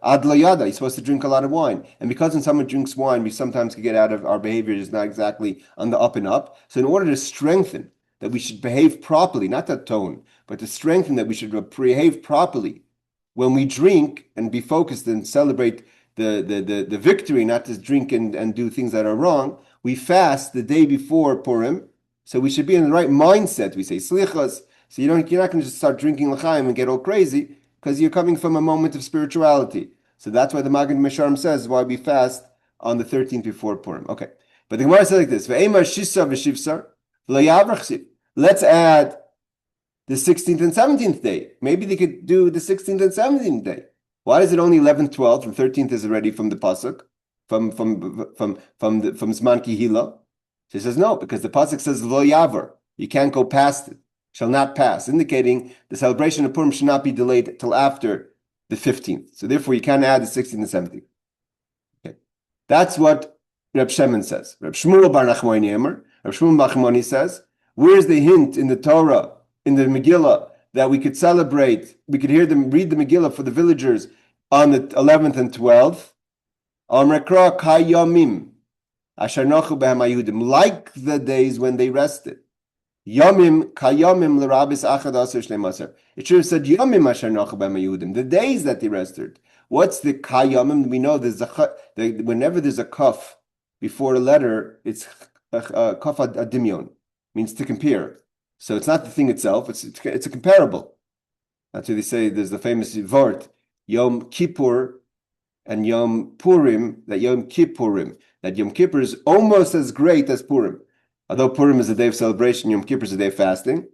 A: adlayada. You're supposed to drink a lot of wine, and because when someone drinks wine, we sometimes can get out of our behavior is not exactly on the up and up. So in order to strengthen that we should behave properly, not that tone, but to strengthen that we should behave properly when we drink and be focused and celebrate the victory, not to drink and do things that are wrong, we fast the day before Purim. So we should be in the right mindset. We say slichos. So you're not going to just start drinking l'chaim and get all crazy, because you're coming from a moment of spirituality. So that's why the Magid Misharim says why we fast on the 13th before Purim. Okay, but the Gemara says like this: Ve'emar shisa v'shivsar v'layavrachsiv. Let's add the 16th and 17th day. Maybe they could do the 16th and 17th day. Why is it only 11th, 12th, and 13th is already from the pasuk, from Zman Kihila? She says no, because the pasuk says lo yavar. You can't go past it. Shall not pass, indicating the celebration of Purim should not be delayed till after the 15th. So therefore, you can't add the 16th and 17th. Okay, that's what Reb Shemin says. Reb Shmuel Bar Nachmoni Emer. Reb Shmuel Bar Nachmoni says, where's the hint in the Torah, in the Megillah, that we could celebrate, we could hear them read the Megillah for the villagers on the 11th and 12th? Amrekra Kayamim Asher Nochu Behem Hayudim, like the days when they rested. Yomim kayomim l'rabis achad aser shnei maser. It should have said yomim asher nachu b'mayudim, the days that they rested. What's the kayomim? We know there's whenever there's a kaf before a letter, it's kaf adimion, means to compare. So it's not the thing itself; it's a comparable. That's why they say there's the famous vort Yom Kippur and Yom Purim. That Yom Kippur is almost as great as Purim. Although Purim is a day of celebration, Yom Kippur is a day of fasting.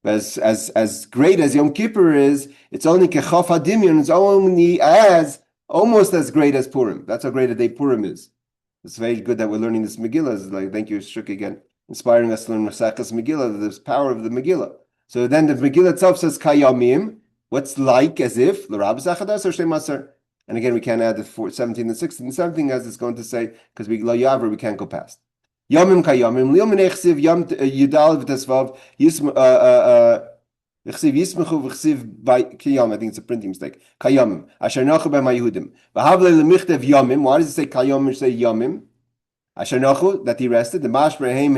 A: But as great as Yom Kippur is, it's only kechaf hadimion. It's only almost as great as Purim. That's how great a day Purim is. It's very good that we're learning this Megillah. It's like, thank you, Shuk, again, inspiring us to learn Masechta Megillah. There's power of the Megillah. So then the Megillah itself says kayamim. What's like as if l'rabis achadas or shnei maser. And again, we can't add the 17 and 16. The 17 as it's going to say because we lo yaver we can't go past. Yomim kayomim lil menechsiv yom yudal v'tesvav v'chsiv yismechu v'chsiv by kiyom. I think it's a printing mistake. Kayomim asher nachu b'mayudim v'havle lemichtev yomim. Why does it say kayomim? It say yomim asher nachu that he rested. The mashmer heim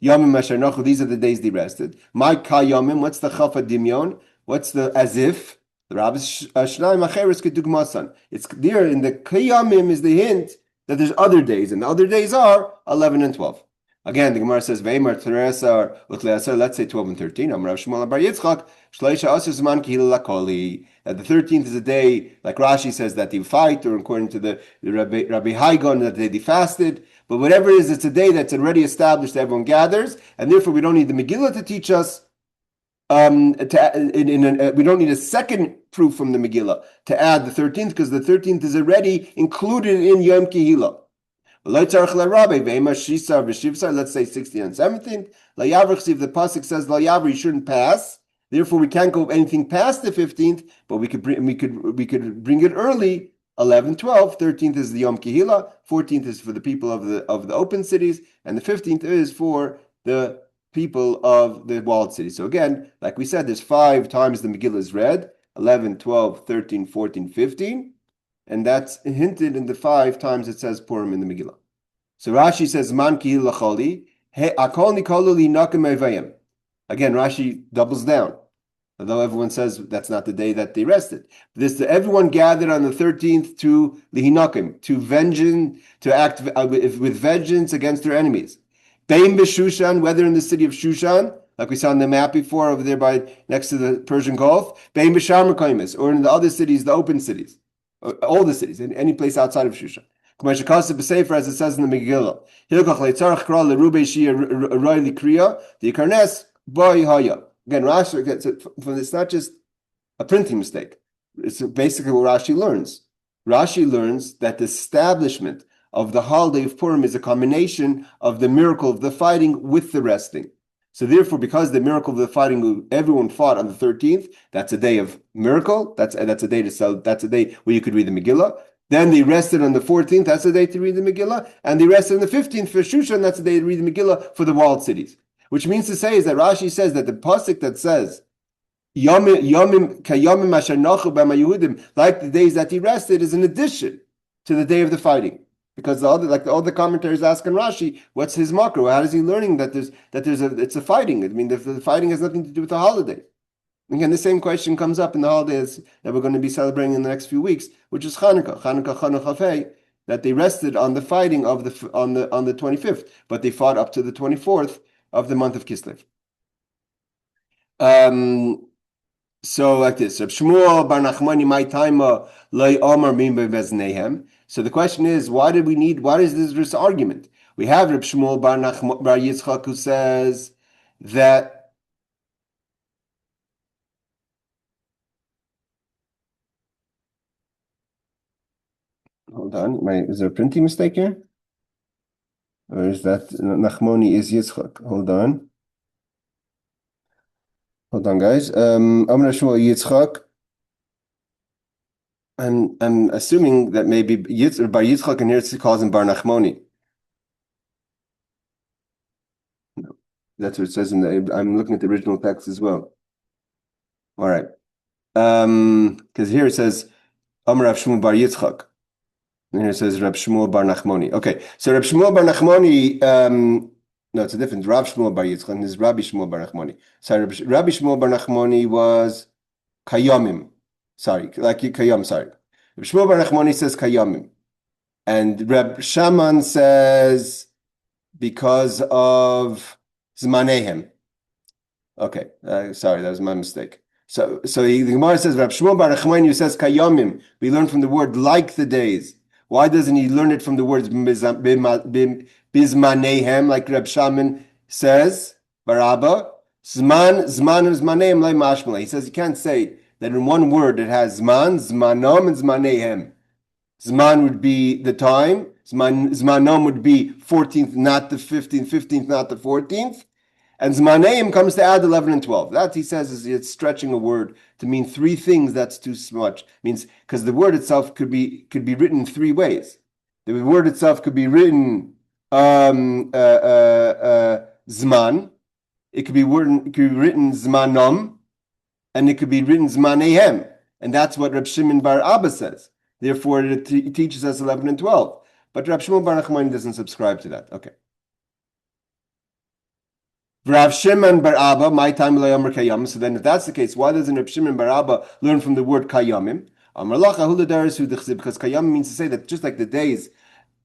A: yomim asher nachu. These are the days they rested. My kayomim. What's the chaf dimyon? What's the as if? The rabbis shnaim acheres kedugmasan. It's there in the kiyamim is the hint that there's other days, and the other days are 11 and 12. Again, the Gemara says, Veimar Teresa Utleasa, let's say 12 and 13. Amar Shmuel Bar Yitzchak, Shleisha Asur Zman Kihila Lakoli. That the 13th is a day, like Rashi says, that they fight, or according to the Rabbi Haigon, that they fasted. But whatever it is, it's a day that's already established, everyone gathers, and therefore we don't need the Megillah to teach us. We don't need a second proof from the Megillah to add the 13th because the 13th is already included in Yom Kihila. Let's say 16 and 17. If the pasuk says you shouldn't pass, therefore we can't go anything past the 15th, but we could bring it early. 11, 12, 13th is the Yom Kihila, 14th is for the people of the open cities, and the 15th is for the people of the walled city. So again, like we said, there's 5 times the Megillah is read, 11, 12, 13, 14, 15, and that's hinted in the 5 times it says Purim in the Megillah. So Rashi says, Man ki lacholi, akol nikolu li nakim evayim. Again, Rashi doubles down, although everyone says that's not the day that they rested. Everyone gathered on the 13th to lihinakim, to vengeance, to act with vengeance against their enemies. Bein b'Shushan, whether in the city of Shushan, like we saw on the map before, over there by next to the Persian Gulf, Bein b'Shar Mekaymis, or in the other cities, the open cities, all the cities, in any place outside of Shushan. As it says in the Megillah, again, Rashi, it's not just a printing mistake. It's basically what Rashi learns. Rashi learns that the establishment of the holiday of Purim is a combination of the miracle of the fighting with the resting. So therefore, because the miracle of the fighting, everyone fought on the 13th, that's a day of miracle. That's a day to sell. That's a day where you could read the Megillah. Then they rested on the 14th. That's the day to read the Megillah. And they rested on the 15th for Shushan. That's the day to read the Megillah for the walled cities. Which means to say is that Rashi says that the pasuk that says Yomim kayomim asher nachu b'mayudim, like the days that he rested, is an addition to the day of the fighting. Because all the commentaries asking Rashi, what's his makro? How is he learning that it's a fighting? I mean, the fighting has nothing to do with the holiday. Again, the same question comes up in the holidays that we're going to be celebrating in the next few weeks, which is Chanukah, that they rested on the fighting of on the 25th, but they fought up to the 24th of the month of Kislev. So like this, Reb Shmuel bar Nachmani my taima loy omar min beveznehem. So the question is, what is this argument? We have Reb Shmuel bar Yitzchak who says that hold on, is there a printing mistake here? Or is that Nachmoni is Yitzchak? Hold on, guys. Amar Shmuel Yitzchak. I'm assuming that maybe Bar Yitzchak and here it calls him Bar Nachmoni. No, that's what it says I'm looking at the original text as well. All right, because here it says Amar Rav Shmuel Bar Yitzchak, and here it says Rab Shmuel Bar Nachmoni. Okay, so Rab Shmuel Bar Nachmoni No, it's a difference. Rav Shmuel Bar Yitzchak and this Rabbi Shmuel Bar Nachmani. Sorry, Rabbi Shmuel Bar Nachmani was Kayamim. Sorry, like Kayam, sorry. Rabbi Shmuel Bar Nachmani says Kayamim. And Reb Shaman says because of Zmanehem. Okay, sorry, that was my mistake. So the Gemara says, Reb Shmuel Bar Nachmani says Kayamim. We learn from the word like the days. Why doesn't he learn it from the words Bizmanehem, like Reb Shaman says, Barabba? Zmanehem like mashmala. He says you can't say that in one word it has Zman, Zmanom, and Zmanehem. Zman would be the time. Zmanom would be 14th, not the 15th, 15th, not the 14th. And Zmaneim comes to add 11 and 12. That, he says, is it's stretching a word to mean three things. That's too much. Means because the word itself could be written in three ways. The word itself could be written Zman. It could be written Zmanom, and it could be written Zmanehem. And that's what Reb Shimon Bar Abba says. Therefore, it teaches us 11 and 12. But Reb Shimon Bar Nachmani doesn't subscribe to that. Okay. Rav Shimon Bar Abba, my time Yomer Kayam. So then, if that's the case, why doesn't Rav Shimon Bar Abba learn from the word Kayamim? Because Kayam means to say that just like the days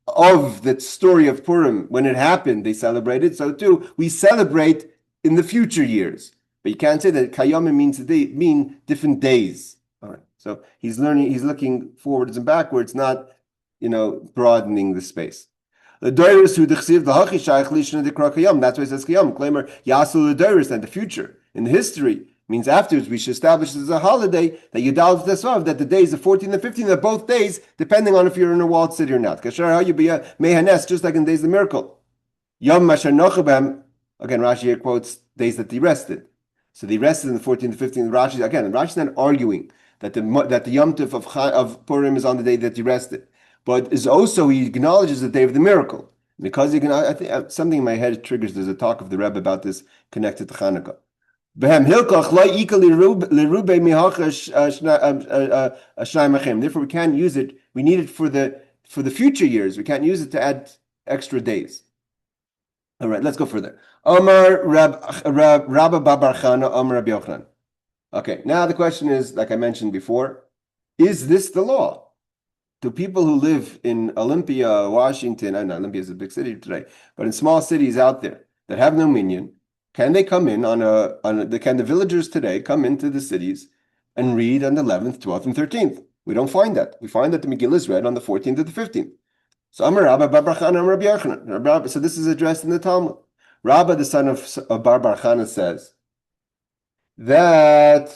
A: of the story of Purim, when it happened, they celebrated. So too, we celebrate in the future years. But you can't say that Kayamim mean different days. All right. So he's looking forwards and backwards, not, broadening the space. The doiris who dechsiv the hachi shaykh lishna dikra kayam. That's why it says kayam. Claimer yasul the doiris, and the future in the history means afterwards we should establish as a holiday that Yudal Tesvav, that the days the 14th and 15th are both days, depending on if you're in a walled city or not. Kasher how you be a mehanes, just like in the days of the miracle. Yom Masher Nochabem. Again, Rashi here quotes days that they rested. So they rested in the 14th and 15th. Rashi's not arguing that the Yom Tov of Purim is on the day that he rested. But is also, he acknowledges the day of the miracle. Because I think something in my head triggers, there's a talk of the Rebbe about this connected to Chanukah. Therefore, we can't use it. We need it for the future years. We can't use it to add extra days. All right, let's go further. Omar Rabba Babar Chana, Omar Rabbi Yochanan. Okay, now the question is, like I mentioned before, is this the law? To people who live in Olympia, Washington, I know Olympia is a big city today, but in small cities out there that have no minyan, can they come in can the villagers today come into the cities and read on the 11th, 12th, and 13th? We don't find that. We find that the Megillah is read on the 14th to the 15th. So Amar Rabba Bar Bar Chana, Amar Rabbi Yochanan. So this is addressed in the Talmud. Rabba, the son of Bar Bar Chana, says that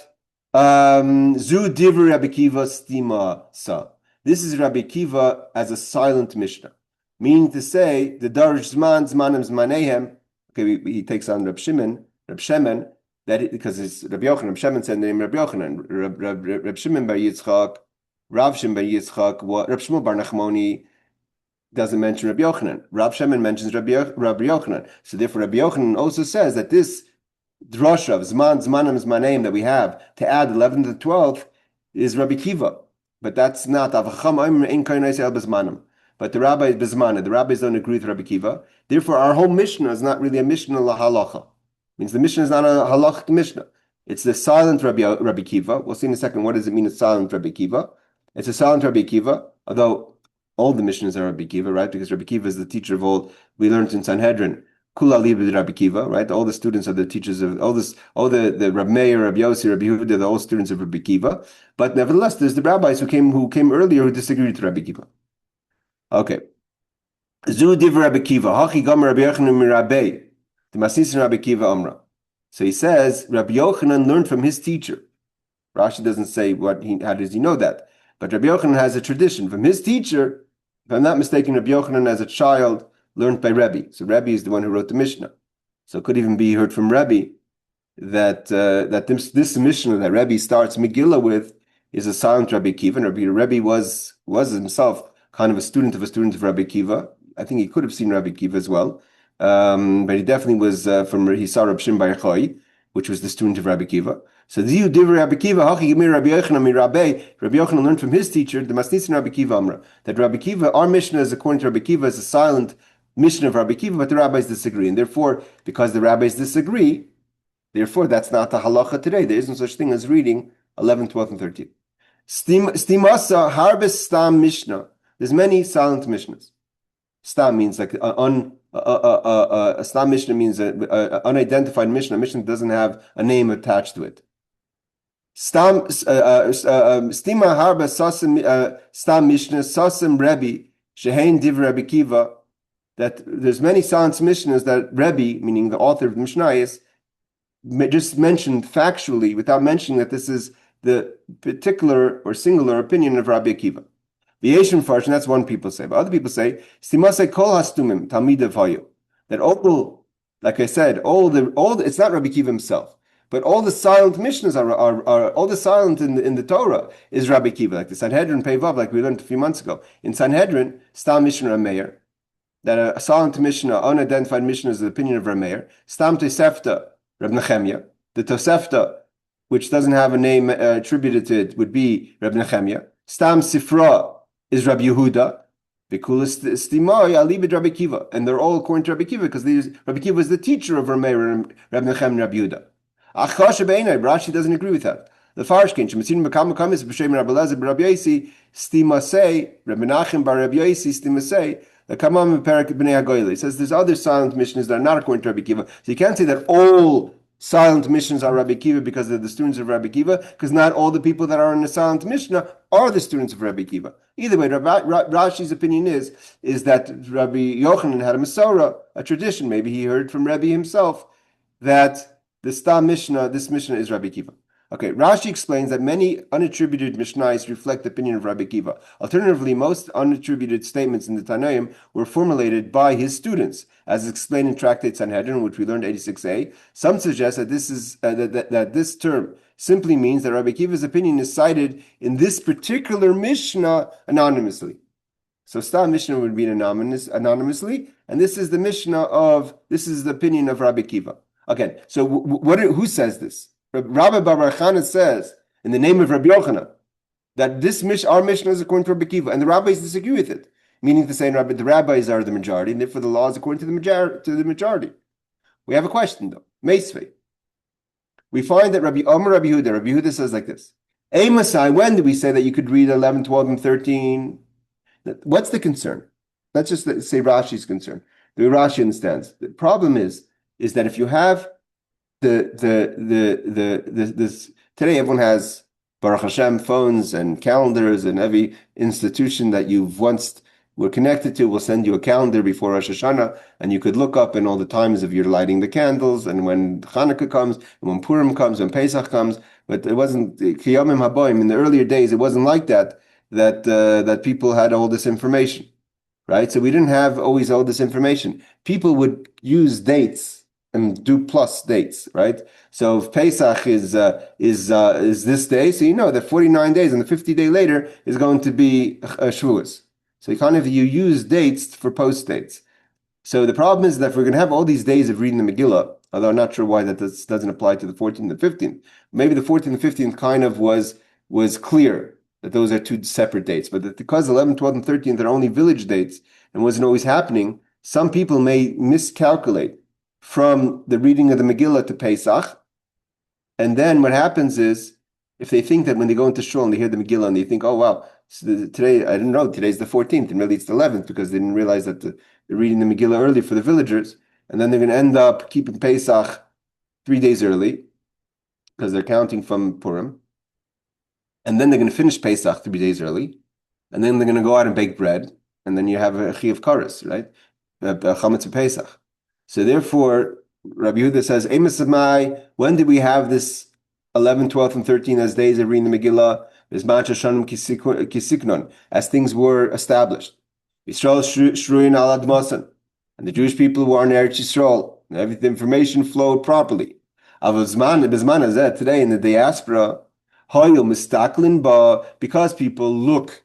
A: Zu Divri Rabbi Kiva Stima Sa. This is Rabbi Kiva as a silent Mishnah, meaning to say the Darish Zman, Zmanim, Zmanehem. Okay, he takes on Reb Shimon, that because it's Rabbi Yochanan. Reb Shimon said the name Rabbi Yochanan. Reb Shimon Bar Yitzchak, Rav Shimon Bar Yitzchak. Reb Shmuel Bar Nachmani doesn't mention Rabbi Yochanan. Rav Shimon mentions Rabbi Yochanan. So therefore, Rabbi Yochanan also says that this drasha of Zman, Zmanim, Zmanehem that we have to add 11 to 12 is Rabbi Kiva. But that's not but the rabbi bezmana. The rabbis don't agree with Rabbi Kiva. Therefore, our whole Mishnah is not really a Mishnah la halacha. Means the Mishnah is not a halachic Mishnah. It's the silent Rabbi Kiva. We'll see in a second what does it mean, a silent Rabbi Kiva. It's a silent Rabbi Kiva, although all the Mishnahs are Rabbi Kiva, right? Because Rabbi Kiva is the teacher of all. We learned in Sanhedrin. Kula libid Rabbi Kiva, right? All the students are the teachers of all the Rabbi Meir, Rabbi Yossi, Rabbi Yehuda, they're all students of Rabbi Kiva. But nevertheless, there's the rabbis who came earlier who disagreed with Rabbi Kiva. Okay. Zu div Rabbi Kiva, hachi gam Rabbi Yochanan mirabei, the Masechta Rabbi Kiva Amra. So he says Rabbi Yochanan learned from his teacher. Rashi doesn't say how does he know that? But Rabbi Yochanan has a tradition from his teacher. If I'm not mistaken, Rabbi Yochanan as a child learned by Rebbe. So Rebbe is the one who wrote the Mishnah. So it could even be heard from Rebbe that this Mishnah that Rebbe starts Megillah with is a silent Rabbi Kiva. And Rebbe was himself kind of a student of Rabbi Kiva. I think he could have seen Rabbi Kiva as well. But he definitely was he saw Rabbi Shimon Bar Yochai, which was the student of Rabbi Kiva. So Ziyu Divrei Rabbi Kiva, Hachi Gimir Rabbi Yochanan Mirabei. Rabbi Yochanan learned from his teacher, the Masechta Rabbi Kiva Amra, that Rabbi Kiva, our Mishnah is according to Rabbi Kiva, is a silent Mishnah of Rabbi Akiva, but the rabbis disagree. And therefore, because the rabbis disagree, therefore that's not the halacha today. There isn't such thing as reading 11, 12, and 13. Stimasa harbis stam mishnah. There's many silent mishnahs. Stam means like a stam mishnah means an unidentified mishnah. A mishnah doesn't have a name attached to it. Stam stima harba sasim stam mishnah sasim Rebbe shehein div Rabbi Akiva. That there's many silent mishnahs that Rebbe, meaning the author of the Mishnayos, just mentioned factually without mentioning that this is the particular or singular opinion of Rabbi Akiva. V'yeshim farsh, and that's one people say. But other people say, Stimasei kol hastumim talmidav hayu. That all, like I said, it's not Rabbi Akiva himself, but all the silent mishnahs are all the silent in the Torah is Rabbi Akiva, like the Sanhedrin Peivav, like we learned a few months ago. In Sanhedrin, Stam Mishnah Rameir, that a silent mishnah, unidentified mishnah is the opinion of Rameir. Stam Tosefta, Reb Nechemia. The Tosefta, which doesn't have a name attributed to it, would be Reb Nechemia. Stam Sifra is Rabbi Yehuda. Stimai Alibid Rabbi Akiva. And they're all according to Rabbi Akiva because Rabbi Akiva is the teacher of Rameir and Reb Nechem and Rabbi Yehuda. Achasha Beinai, Rashi doesn't agree with that. The Farshkin, Shemasin Makam is B'Shem Rabbi Lezer Rabbi Yosi, Stimasei, Rabbi Nachem Bar Rabbi Yosi, Stimasei. The Kamam Perek B'nei HaGoyli says there's other silent missions that are not according to Rabbi Akiva. So you can't say that all silent missions are Rabbi Akiva because they're the students of Rabbi Akiva, because not all the people that are in the silent Mishnah are the students of Rabbi Akiva. Either way, Rashi's opinion is that Rabbi Yochanan had a Masorah, a tradition, maybe he heard from Rabbi himself, that the Stam Mishnah, this Mishnah is Rabbi Akiva. Okay, Rashi explains that many unattributed Mishnayos reflect the opinion of Rabbi Akiva. Alternatively, most unattributed statements in the Tanaim were formulated by his students, as explained in Tractate Sanhedrin, which we learned 86a. Some suggest that this is that this term simply means that Rabbi Akiva's opinion is cited in this particular Mishnah anonymously. So Stam Mishnah would be anonymously, and this is the opinion of Rabbi Akiva. Again, so who says this? Rabbi Bar Chana says, in the name of Rabbi Yochanan, that our Mishnah is according to Rabbi Akiva, and the rabbis disagree with it, meaning to say the rabbis are the majority, and therefore the law is according to the majority. We have a question though. Meisvei. We find that Rabbi Yehuda says like this. Masai, when did we say that you could read 11, 12, and 13? What's the concern? Let's just say Rashi's concern. The way Rashi understands. The problem is that if you have today everyone has Baruch Hashem phones and calendars, and every institution that you've once were connected to will send you a calendar before Rosh Hashanah, and you could look up in all the times of your lighting the candles, and when Hanukkah comes, and when Purim comes, when Pesach comes. But it wasn't Kiyomim Haboim in the earlier days. It wasn't like that people had all this information, right? So we didn't have always all this information. People would use dates and do plus dates, right? So if Pesach is this day, so you know that 49 days and the 50 day later is going to be Shavuos. So you use dates for post dates. So the problem is that if we're going to have all these days of reading the Megillah, although I'm not sure why that doesn't apply to the 14th and 15th. Maybe the 14th and 15th kind of was clear that those are two separate dates, but because 11, 12, and 13th are only village dates and wasn't always happening, some people may miscalculate from the reading of the Megillah to Pesach. And then what happens is, if they think that when they go into shul and they hear the Megillah and they think, oh wow, so today, I didn't know, today's the 14th, and really it's the 11th, because they didn't realize that they're reading the Megillah early for the villagers, and then they're going to end up keeping Pesach 3 days early, because they're counting from Purim, and then they're going to finish Pesach 3 days early, and then they're going to go out and bake bread, and then you have a Chi of Karas, right? Chametz Pesach. So therefore, Rabbi Yehuda says, when did we have this 11, 12, and 13 as days of reading the Megillah? As things were established. And the Jewish people were on Eretz Yisrael. And the information flowed properly. Today in the diaspora, because people look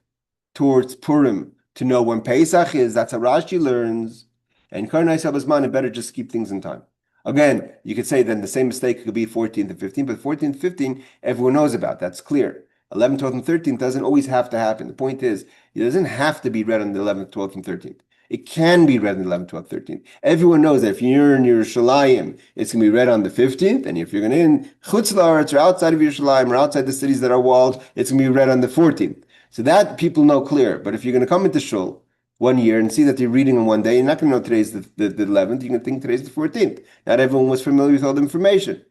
A: towards Purim to know when Pesach is, that's how Rashi learns. And better just keep things in time. Again, you could say then the same mistake could be 14th and 15th, but 14th and 15th, everyone knows about. That's clear. 11th, 12th, and 13th doesn't always have to happen. The point is, it doesn't have to be read on the 11th, 12th, and 13th. It can be read on the 11th, 12th, 13th. Everyone knows that if you're in Yerushalayim, it's going to be read on the 15th. And if you're going to in Chutz La'aretz or outside of Yerushalayim or outside the cities that are walled, it's going to be read on the 14th. So that people know clear. But if you're going to come into Shul one year and see that you're reading on one day, you're not going to know today's the 11th. You're going to think today's the 14th. Not everyone was familiar with all the information.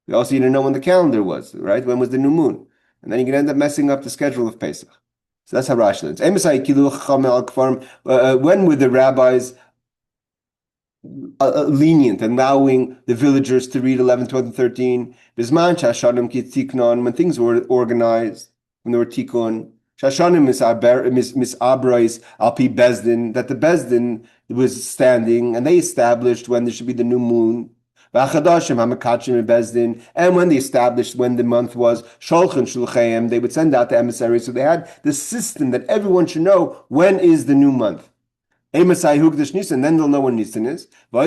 A: We also didn't know when the calendar was, right? When was the new moon? And then you're going to end up messing up the schedule of Pesach. So that's how Rashi learns. When were the rabbis lenient and allowing the villagers to read 11, 12, and 13? When things were organized, when there were tikkun, misabrais alpi bezdin, that the bezdin was standing and they established when there should be the new moon. And when they established when the month was, they would send out the emissaries. So they had the system that everyone should know when is the new month. And then they'll know when Nisan is. So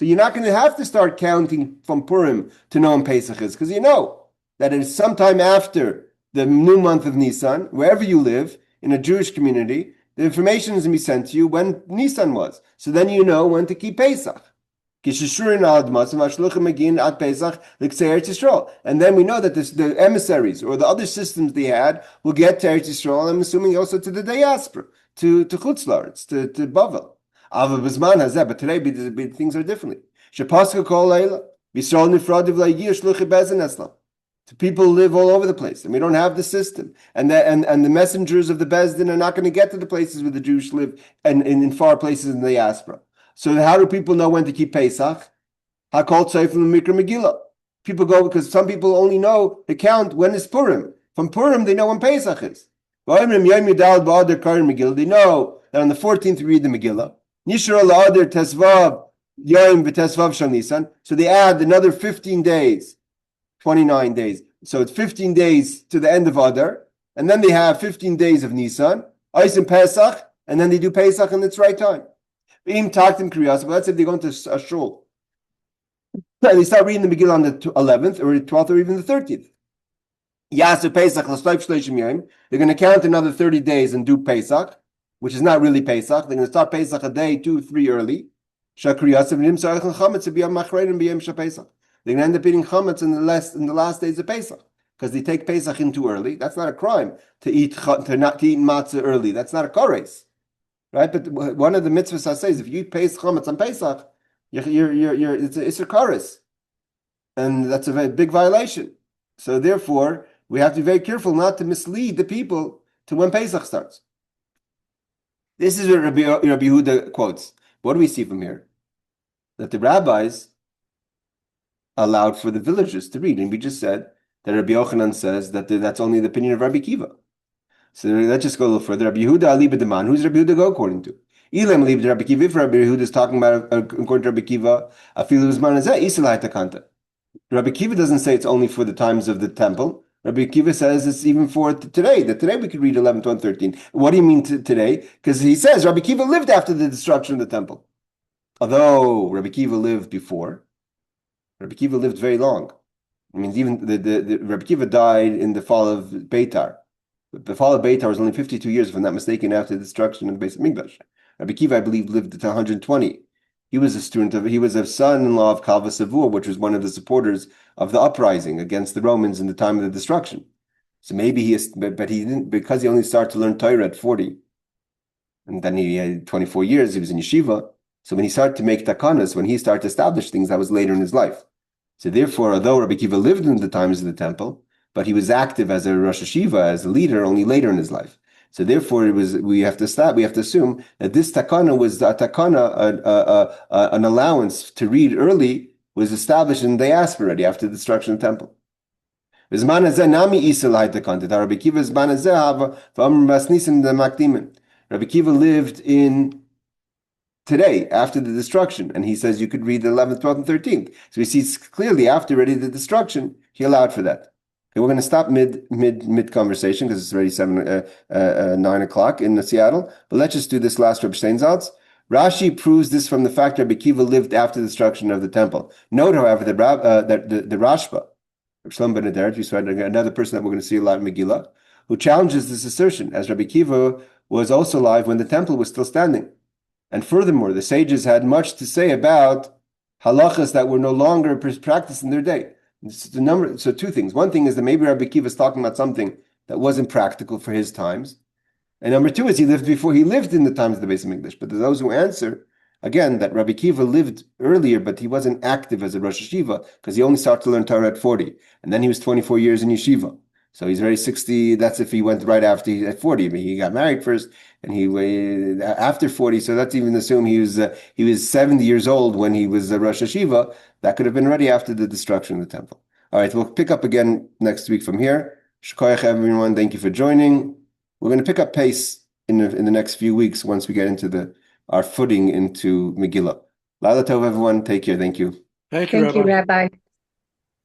A: you're not going to have to start counting from Purim to know when Pesach is, because you know that it is sometime after the new month of Nisan, wherever you live, in a Jewish community, the information is going to be sent to you when Nisan was. So then you know when to keep Pesach. And then we know that the emissaries or the other systems they had will get to Eretz Yisrael, I'm assuming also to the diaspora, to Chutz La'aretz, to Bavel. But today things are differently. So people live all over the place, and we don't have the system. And the messengers of the Bezdin are not going to get to the places where the Jews live and in far places in the diaspora. So how do people know when to keep Pesach? Hakol from the Mikra Megillah. People go because some people only know the count when is Purim. From Purim, they know when Pesach is. They know that on the 14th we read the Megillah. So they add another 15 days, 29 days. So it's 15 days to the end of Adar, and then they have 15 days of Nisan, Ice and Pesach, and then they do Pesach in its right time. But let's say they go into a shul. They start reading the Megillah on the 11th or the 12th or even the 13th. They're going to count another 30 days and do Pesach, which is not really Pesach. They're going to start Pesach a day, 2, 3 early. They're going to end up eating chametz in the last days of Pesach because they take Pesach in too early. That's not a crime to eat matzah early. That's not a kares. Right, but one of the mitzvahs says if you eat chametz on Pesach, it's a kares, and that's a very big violation. So therefore, we have to be very careful not to mislead the people to when Pesach starts. This is what Rabbi Yehuda quotes. What do we see from here? That the rabbis allowed for the villagers to read, and we just said that Rabbi Yochanan says that that's only the opinion of Rabbi Kiva. So let's just go a little further. Rabbi Yehuda aliba deman. Who's Rabbi Yehuda go according to? Ilam aliba Rabbi Kiva. If Rabbi Yehuda is talking about according to Rabbi Kiva, afilu zman hazeh isalai takanta. Rabbi Kiva doesn't say it's only for the times of the temple. Rabbi Kiva says it's even for today. That today we could read 11, 12, 13. What do you mean today? Because he says Rabbi Kiva lived after the destruction of the temple. Although Rabbi Kiva lived before, Rabbi Kiva lived very long. I mean, even the Rabbi Kiva died in the fall of Beitar. The fall of Beitar was only 52 years, if I'm not mistaken, after the destruction of the base of Mikdash. Rabbi Kiva, I believe, lived until 120. He was a son-in-law of Kalva Savur, which was one of the supporters of the uprising against the Romans in the time of the destruction. So maybe he didn't, because he only started to learn Torah at 40. And then he had 24 years, he was in yeshiva. So when he started to make takanas, when he started to establish things, that was later in his life. So therefore, although Rabbi Kiva lived in the times of the temple, but he was active as a Rosh Hashiva, as a leader, only later in his life. So therefore, we have to assume that this takana was a takana, an allowance to read early, was established in the diaspora already after the destruction of the temple. Rabbi Kiva lived in today, after the destruction, and he says you could read the 11th, 12th, and 13th. So we see clearly after already the destruction, he allowed for that. Okay, we're going to stop mid conversation because it's already 9 o'clock in Seattle. But let's just do this last Reb Steinsaltz. Rashi proves this from the fact that Rabbi Kiva lived after the destruction of the temple. Note, however, that the Rashba, Reb Shlomo ben Aderet, another person that we're going to see a lot in Megillah, who challenges this assertion, as Rabbi Kiva was also alive when the temple was still standing. And furthermore, the sages had much to say about halachas that were no longer practiced in their day. So two things. One thing is that maybe Rabbi Akiva is talking about something that wasn't practical for his times. And number two is he lived in the times of the Beis Hamikdash. But there's those who answer, again, that Rabbi Akiva lived earlier, but he wasn't active as a Rosh Yeshiva because he only started to learn Torah at 40. And then he was 24 years in Yeshiva. So he's already 60. That's if he went right after at 40. I mean, he got married first and he waited after 40. So that's even assume he was 70 years old when he was a Rosh Yeshiva. That could have been ready after the destruction of the temple. All right, we'll pick up again next week from here. Shkoyach, everyone. Thank you for joining. We're going to pick up pace in the next few weeks once we get into our footing into Megillah. Lala Tov, everyone. Take care. Thank you.
B: Thank you, Rabbi.